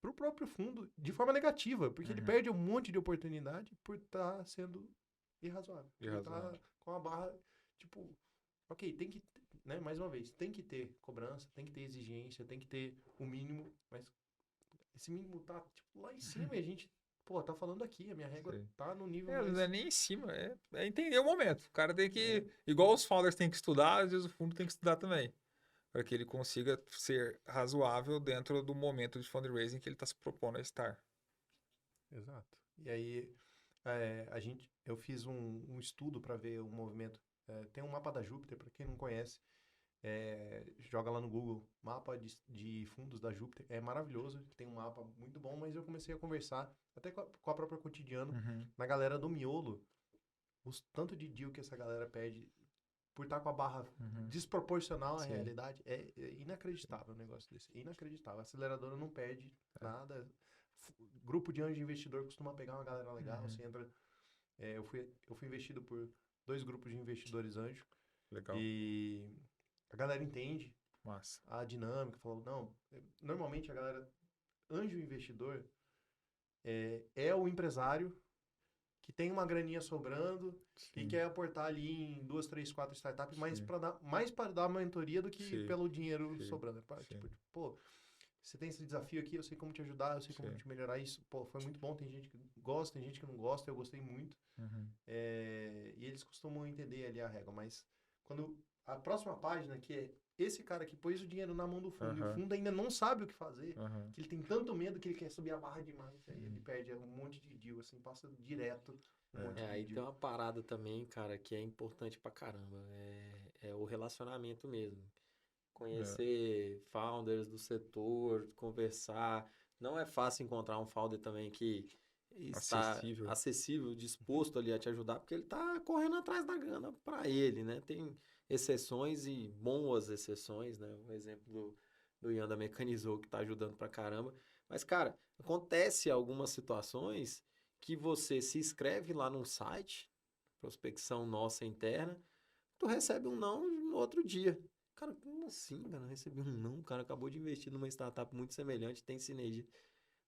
Speaker 1: para o próprio fundo de forma negativa, porque ele perde um monte de oportunidade por estar sendo irrazoável. Ele tá com a barra, tipo, ok, tem que, né, mais uma vez, tem que ter cobrança, tem que ter exigência, tem que ter o mínimo, mas esse mínimo tá, tipo, lá em cima e a gente, pô, tá falando aqui, a minha régua
Speaker 3: Sim.
Speaker 1: tá no nível
Speaker 3: Não
Speaker 1: mais...
Speaker 3: é nem em cima, é entender o momento. O cara tem que, igual os founders têm que estudar, às vezes o fundo tem que estudar também, para que ele consiga ser razoável dentro do momento de fundraising que ele está se propondo a estar.
Speaker 1: Exato. E aí, eu fiz um estudo para ver o movimento. Tem um mapa da Júpiter, para quem não conhece, joga lá no Google, mapa de fundos da Júpiter. É maravilhoso, tem um mapa muito bom, mas eu comecei a conversar, até com a própria Cotidiano, na galera do miolo, tanto de deal que essa galera pede, por estar com a barra desproporcional à
Speaker 3: Sim.
Speaker 1: realidade, é inacreditável o negócio desse. É inacreditável. A aceleradora não perde nada. Grupo de anjo investidor costuma pegar uma galera legal, você entra... eu fui investido por 2 grupos de investidores anjo.
Speaker 3: Legal.
Speaker 1: E a galera entende
Speaker 3: Massa.
Speaker 1: a dinâmica, falou, não, normalmente a galera, anjo investidor, é o empresário que tem uma graninha sobrando e quer aportar ali em 2, 3, 4 startups, mais para dar mentoria do que pelo dinheiro sobrando. Tipo, pô, você tem esse desafio aqui, eu sei como te ajudar, eu sei como te melhorar isso. Pô, foi muito bom, tem gente que gosta, tem gente que não gosta, eu gostei muito. E eles costumam entender ali a regra, mas quando a próxima página, que é esse cara que pôs o dinheiro na mão do fundo e o fundo ainda não sabe o que fazer, que ele tem tanto medo que ele quer subir a barra demais, aí ele perde um monte de deal, assim, passa direto um monte de
Speaker 2: Aí
Speaker 1: deal.
Speaker 2: tem uma parada também, cara, que é importante pra caramba. É o relacionamento mesmo. Conhecer founders do setor, conversar. Não é fácil encontrar um founder também que está acessível, disposto ali a te ajudar, porque ele tá correndo atrás da grana para ele, né? Tem exceções e boas exceções, né? O exemplo do Ian da Mecanizou, que tá ajudando pra caramba. Mas, cara, acontece algumas situações que você se inscreve lá num site, prospecção nossa interna, tu recebe um não no outro dia. Cara, como assim, cara? Recebi um não, o cara acabou de investir numa startup muito semelhante, tem sinergia.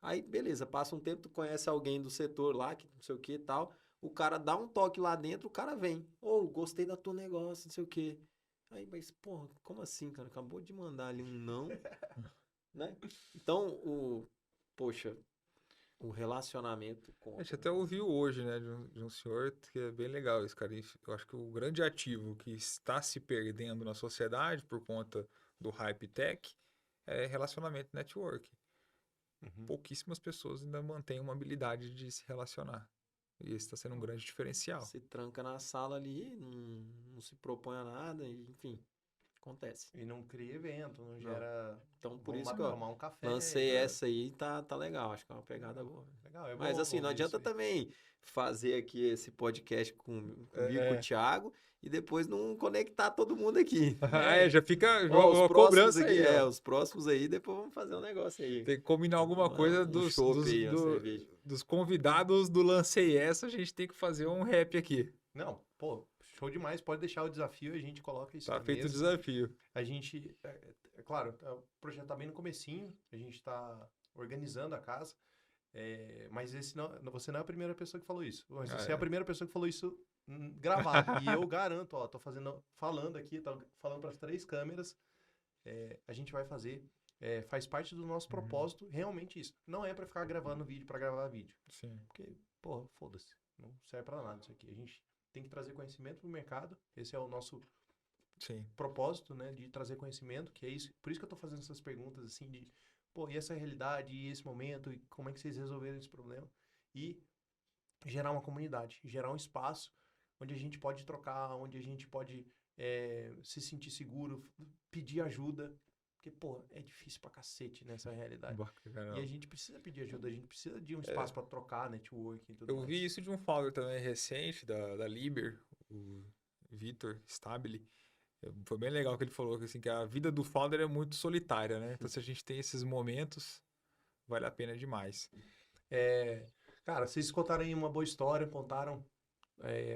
Speaker 2: Aí, beleza, passa um tempo, tu conhece alguém do setor lá, que não sei o que e tal, o cara dá um toque lá dentro, o cara vem. Gostei da teu negócio, não sei o que. Aí, mas, porra, como assim, cara? Acabou de mandar ali um não, né? Então, poxa, o relacionamento
Speaker 3: A gente até ouviu hoje, né, de um senhor que é bem legal esse cara. Eu acho que o grande ativo que está se perdendo na sociedade por conta do hype tech é relacionamento network. Pouquíssimas pessoas ainda mantêm uma habilidade de se relacionar. E esse está sendo um grande diferencial.
Speaker 2: Se tranca na sala ali, não se propõe a nada, enfim, acontece.
Speaker 1: E não cria evento, não gera...
Speaker 2: Então, por
Speaker 1: Vamos
Speaker 2: isso que eu
Speaker 1: tomar um café,
Speaker 2: lancei essa aí, tá legal, acho que é uma pegada boa.
Speaker 1: Legal, é bom
Speaker 2: Mas assim, não
Speaker 1: ouvir
Speaker 2: adianta
Speaker 1: isso aí.
Speaker 2: também fazer aqui esse podcast comigo, com o Thiago, e depois não conectar todo mundo aqui.
Speaker 3: Já fica
Speaker 2: Os
Speaker 3: uma
Speaker 2: próximos
Speaker 3: cobrança
Speaker 2: aqui,
Speaker 3: aí.
Speaker 2: os próximos aí, depois vamos fazer um negócio aí.
Speaker 3: Tem que combinar alguma coisa
Speaker 2: chopp aí, uma cerveja.
Speaker 3: dos convidados do Lancei Essa, a gente tem que fazer um rap aqui.
Speaker 1: Não, pô, show demais. Pode deixar o desafio, a gente coloca isso
Speaker 3: Tá
Speaker 1: na
Speaker 3: feito o
Speaker 1: mesa.
Speaker 3: desafio.
Speaker 1: A gente, claro, o projeto tá bem no comecinho, a gente tá organizando a casa, mas você não é a primeira pessoa que falou isso. Mas você é a primeira pessoa que falou isso gravado. E eu garanto, tô falando aqui, tô falando para as 3 câmeras, a gente vai fazer, faz parte do nosso propósito, realmente isso. Não é para ficar gravando vídeo para gravar vídeo.
Speaker 3: Sim.
Speaker 1: Porque, porra, foda-se, não serve para nada isso aqui. A gente tem que trazer conhecimento pro mercado, esse é o nosso propósito, né, de trazer conhecimento, que é isso. Por isso que eu tô fazendo essas perguntas, assim, de, pô, e essa realidade, e esse momento, e como é que vocês resolveram esse problema? E gerar uma comunidade, gerar um espaço onde a gente pode trocar, onde a gente pode se sentir seguro, pedir ajuda, porque, pô, é difícil pra cacete nessa realidade. E a gente precisa pedir ajuda, a gente precisa de um espaço para trocar, network e tudo mais.
Speaker 3: Eu vi isso de um founder também recente, da Liber, o Vitor Stabile. Foi bem legal que ele falou, assim, que a vida do founder é muito solitária, né? Então, se a gente tem esses momentos, vale a pena demais.
Speaker 1: Cara, vocês contaram aí uma boa história, contaram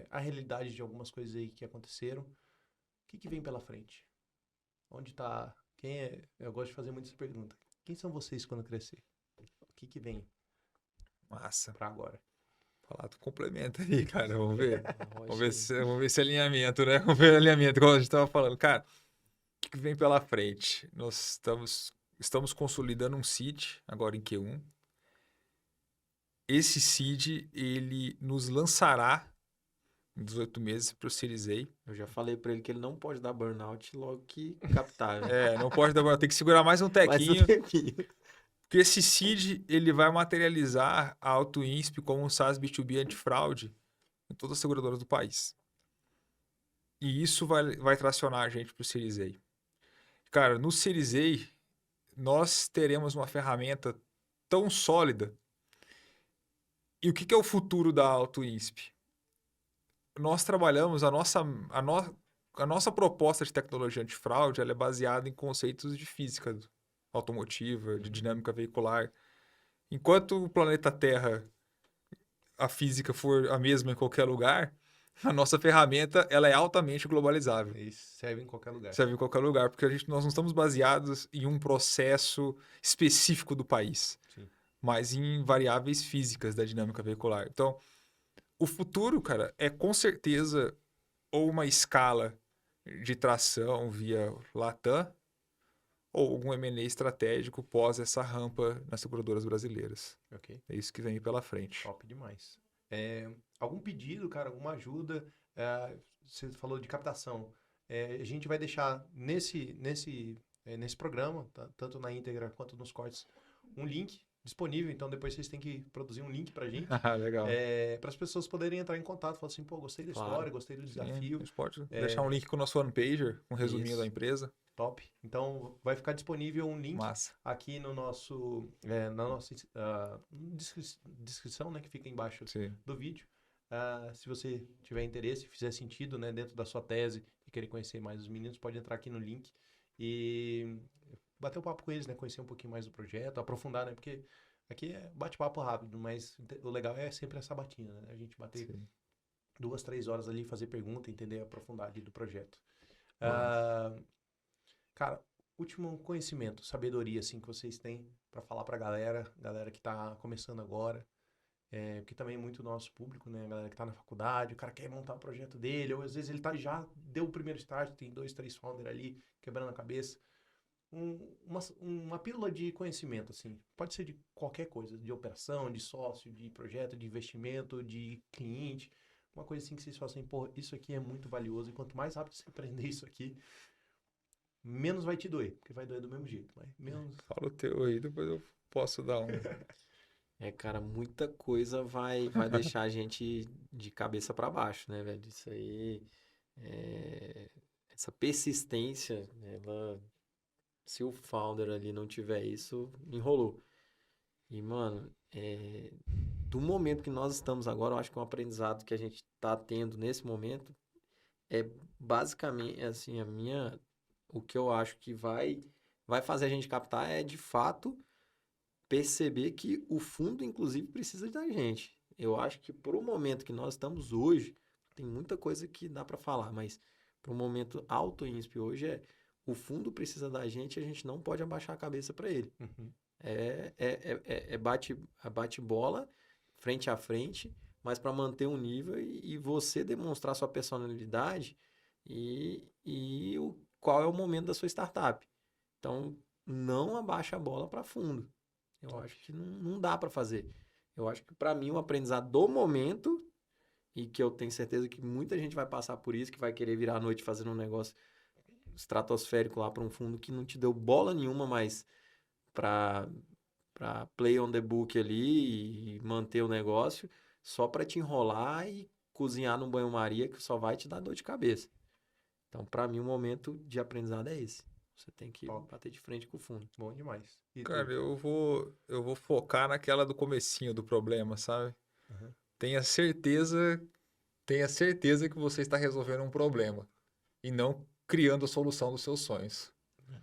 Speaker 1: a realidade de algumas coisas aí que aconteceram. O que vem pela frente? Onde tá... Quem é... Eu gosto de fazer muitas perguntas. Quem são vocês quando crescer? O que vem
Speaker 3: Massa.
Speaker 1: pra agora?
Speaker 3: Falar, tu complementa aí, cara. Vamos ver. Vamos ver
Speaker 2: Achei.
Speaker 3: vamos ver esse alinhamento, né? Vamos ver o alinhamento, como a gente tava falando. Cara, o que vem pela frente? Nós estamos consolidando um seed, agora em Q1. Esse seed, ele nos lançará em 18 meses para o Series A.
Speaker 2: Eu já falei pra ele que ele não pode dar burnout logo que captar, né?
Speaker 3: Não pode dar, tem que segurar mais um
Speaker 2: Mais um
Speaker 3: tequinho.
Speaker 2: tempinho.
Speaker 3: Porque esse seed, ele vai materializar a AutoInsp como um SaaS B2B antifraude em todas as seguradoras do país. E isso vai tracionar a gente para o Series A. Cara, no Series A, nós teremos uma ferramenta tão sólida. E o que é o futuro da AutoInsp? Nós trabalhamos, a nossa proposta de tecnologia antifraude, ela é baseada em conceitos de física automotiva, de dinâmica veicular. Enquanto o planeta Terra, a física for a mesma em qualquer lugar, a nossa ferramenta ela é altamente globalizável.
Speaker 1: Isso serve em qualquer lugar.
Speaker 3: Serve em qualquer lugar, porque nós não estamos baseados em um processo específico do país,
Speaker 1: Sim.
Speaker 3: mas em variáveis físicas da dinâmica veicular. Então, o futuro, cara, é com certeza ou uma escala de tração via Latam ou algum M&A estratégico pós essa rampa nas seguradoras brasileiras.
Speaker 1: Ok.
Speaker 3: É isso que vem pela frente.
Speaker 1: Top demais. Algum pedido, cara, alguma ajuda? Você falou de captação. A gente vai deixar nesse programa, tanto na íntegra quanto nos cortes, um link disponível. Então, depois vocês têm que produzir um link pra gente.
Speaker 3: Legal.
Speaker 1: Para as pessoas poderem entrar em contato. Falar assim, pô, gostei da
Speaker 2: Claro.
Speaker 1: história, gostei do desafio.
Speaker 3: A gente pode deixar um link com o nosso one-pager, um resuminho
Speaker 1: Isso.
Speaker 3: da empresa.
Speaker 1: Top. Então, vai ficar disponível um link
Speaker 3: Massa.
Speaker 1: aqui no na nossa descrição, né, que fica embaixo
Speaker 3: Sim.
Speaker 1: do vídeo. Se você tiver interesse, fizer sentido, né, dentro da sua tese e querer conhecer mais os meninos, pode entrar aqui no link e bater um papo com eles, né, conhecer um pouquinho mais do projeto, aprofundar, né, porque aqui é bate-papo rápido, mas o legal é sempre essa batina, né, a gente bater 2, 3 horas ali, fazer pergunta, entender, aprofundar ali do projeto. Cara, último conhecimento, sabedoria, assim, que vocês têm para falar pra galera que tá começando agora, porque também é muito nosso público, né, a galera que tá na faculdade, o cara quer montar o projeto dele, ou às vezes ele já deu o primeiro start, tem 2, 3 founders ali, quebrando a cabeça. Uma pílula de conhecimento, assim, pode ser de qualquer coisa, de operação, de sócio, de projeto, de investimento, de cliente, uma coisa assim que vocês falam assim, pô, isso aqui é muito valioso, e quanto mais rápido você aprender isso aqui, menos vai te doer, porque vai doer do mesmo jeito, mas menos...
Speaker 3: Fala o teu aí, depois eu posso dar um...
Speaker 2: Cara, muita coisa vai deixar a gente de cabeça para baixo, né, velho? Isso aí, essa persistência, se o founder ali não tiver isso, enrolou. E, mano, do momento que nós estamos agora, eu acho que um aprendizado que a gente tá tendo nesse momento é basicamente, assim, o que eu acho que vai fazer a gente captar é, de fato, perceber que o fundo, inclusive, precisa da gente. Eu acho que pro momento que nós estamos hoje, tem muita coisa que dá para falar, mas pro momento AutoInsp hoje o fundo precisa da gente e a gente não pode abaixar a cabeça para ele.
Speaker 1: Uhum.
Speaker 2: Bate bola, frente a frente, mas para manter um nível e você demonstrar sua personalidade e qual é o momento da sua startup. Então, não abaixa a bola para fundo. Eu acho que não dá para fazer. Eu acho que, para mim, o aprendizado do momento, e que eu tenho certeza que muita gente vai passar por isso, que vai querer virar à noite fazendo um negócio estratosférico lá para um fundo que não te deu bola nenhuma, mas para play on the book ali e manter o negócio, só para te enrolar e cozinhar num banho-maria que só vai te dar dor de cabeça. Então, para mim, o momento de aprendizado é esse. Você tem que bater de frente com o fundo.
Speaker 1: Bom demais. E
Speaker 3: Cara, eu vou focar naquela do comecinho do problema, sabe?
Speaker 1: Uhum.
Speaker 3: Tenha certeza que você está resolvendo um problema. E não criando a solução dos seus sonhos.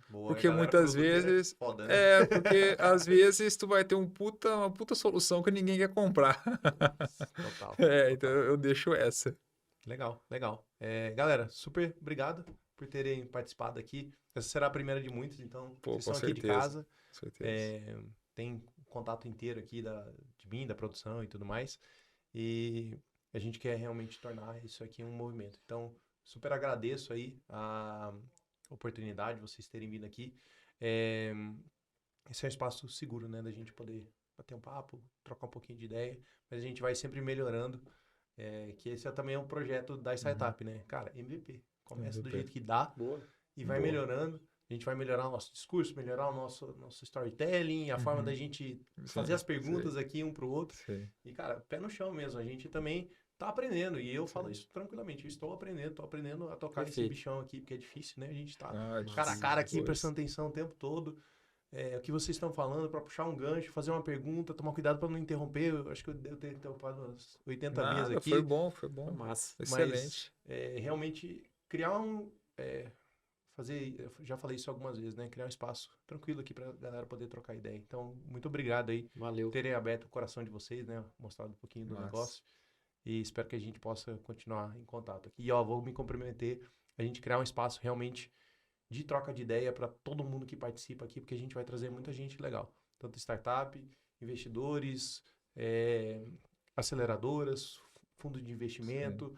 Speaker 1: Boa,
Speaker 3: Porque
Speaker 1: galera
Speaker 3: muitas
Speaker 1: produtora é
Speaker 3: vezes...
Speaker 1: foda, né?
Speaker 3: Porque às vezes tu vai ter uma puta solução que ninguém quer comprar.
Speaker 1: Total.
Speaker 3: Então eu deixo essa.
Speaker 1: Legal, legal. Galera, super obrigado por terem participado aqui. Essa será a primeira de muitas, então
Speaker 3: Pô,
Speaker 1: vocês
Speaker 3: com
Speaker 1: são aqui de
Speaker 3: certeza.
Speaker 1: casa.
Speaker 3: Com certeza.
Speaker 1: Tem o contato inteiro aqui de mim, da produção e tudo mais. E a gente quer realmente tornar isso aqui um movimento. Então, super agradeço aí a oportunidade de vocês terem vindo aqui. Esse é um espaço seguro, né? Da gente poder bater um papo, trocar um pouquinho de ideia. Mas a gente vai sempre melhorando. Que esse também é um projeto da startup, né? Cara, MVP. Começa do
Speaker 3: MVP.
Speaker 1: jeito que dá
Speaker 2: Boa.
Speaker 1: e vai
Speaker 3: Boa.
Speaker 1: melhorando. A gente vai melhorar o nosso discurso, melhorar o nosso storytelling, a forma da gente fazer as perguntas aqui um pro outro.
Speaker 3: Sim.
Speaker 1: E, cara, pé no chão mesmo. A gente também tá aprendendo. E eu falo isso tranquilamente. Eu estou aprendendo a tocar esse
Speaker 2: Perfeito.
Speaker 1: bichão aqui, porque é difícil, né? A gente tá
Speaker 3: Ah,
Speaker 1: cara a cara aqui,
Speaker 3: difícil.
Speaker 1: prestando atenção o tempo todo. O que vocês estão falando, para puxar um gancho, fazer uma pergunta, tomar cuidado para não interromper. Eu acho que eu devo ter interrompido umas 80 vezes
Speaker 3: Nada,
Speaker 1: aqui.
Speaker 3: foi bom.
Speaker 2: Massa.
Speaker 3: Excelente.
Speaker 1: Mas realmente criar eu já falei isso algumas vezes, né? Criar um espaço tranquilo aqui pra galera poder trocar ideia. Então, muito obrigado aí
Speaker 2: Valeu.
Speaker 1: por terem aberto o coração de vocês, né? Mostrado um pouquinho do
Speaker 3: Massa.
Speaker 1: negócio. E espero que a gente possa continuar em contato aqui. E, vou me comprometer a gente criar um espaço realmente de troca de ideia para todo mundo que participa aqui, porque a gente vai trazer muita gente legal. Tanto startup, investidores, aceleradoras, fundos de investimento,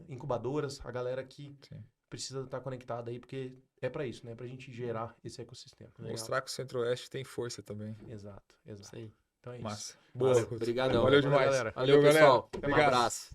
Speaker 1: incubadoras, a galera que
Speaker 3: Sim.
Speaker 1: precisa estar conectada aí, porque é para isso, né? Para a gente gerar esse ecossistema.
Speaker 2: Legal.
Speaker 3: Mostrar que o Centro-Oeste tem força também.
Speaker 1: Exato.
Speaker 2: Isso aí.
Speaker 1: Então é isso.
Speaker 3: Massa. Boa.
Speaker 2: Massa. Obrigadão.
Speaker 3: Valeu
Speaker 1: Valeu,
Speaker 3: demais.
Speaker 1: galera.
Speaker 2: Valeu,
Speaker 3: galera.
Speaker 2: pessoal. Um
Speaker 3: Obrigado.
Speaker 2: abraço.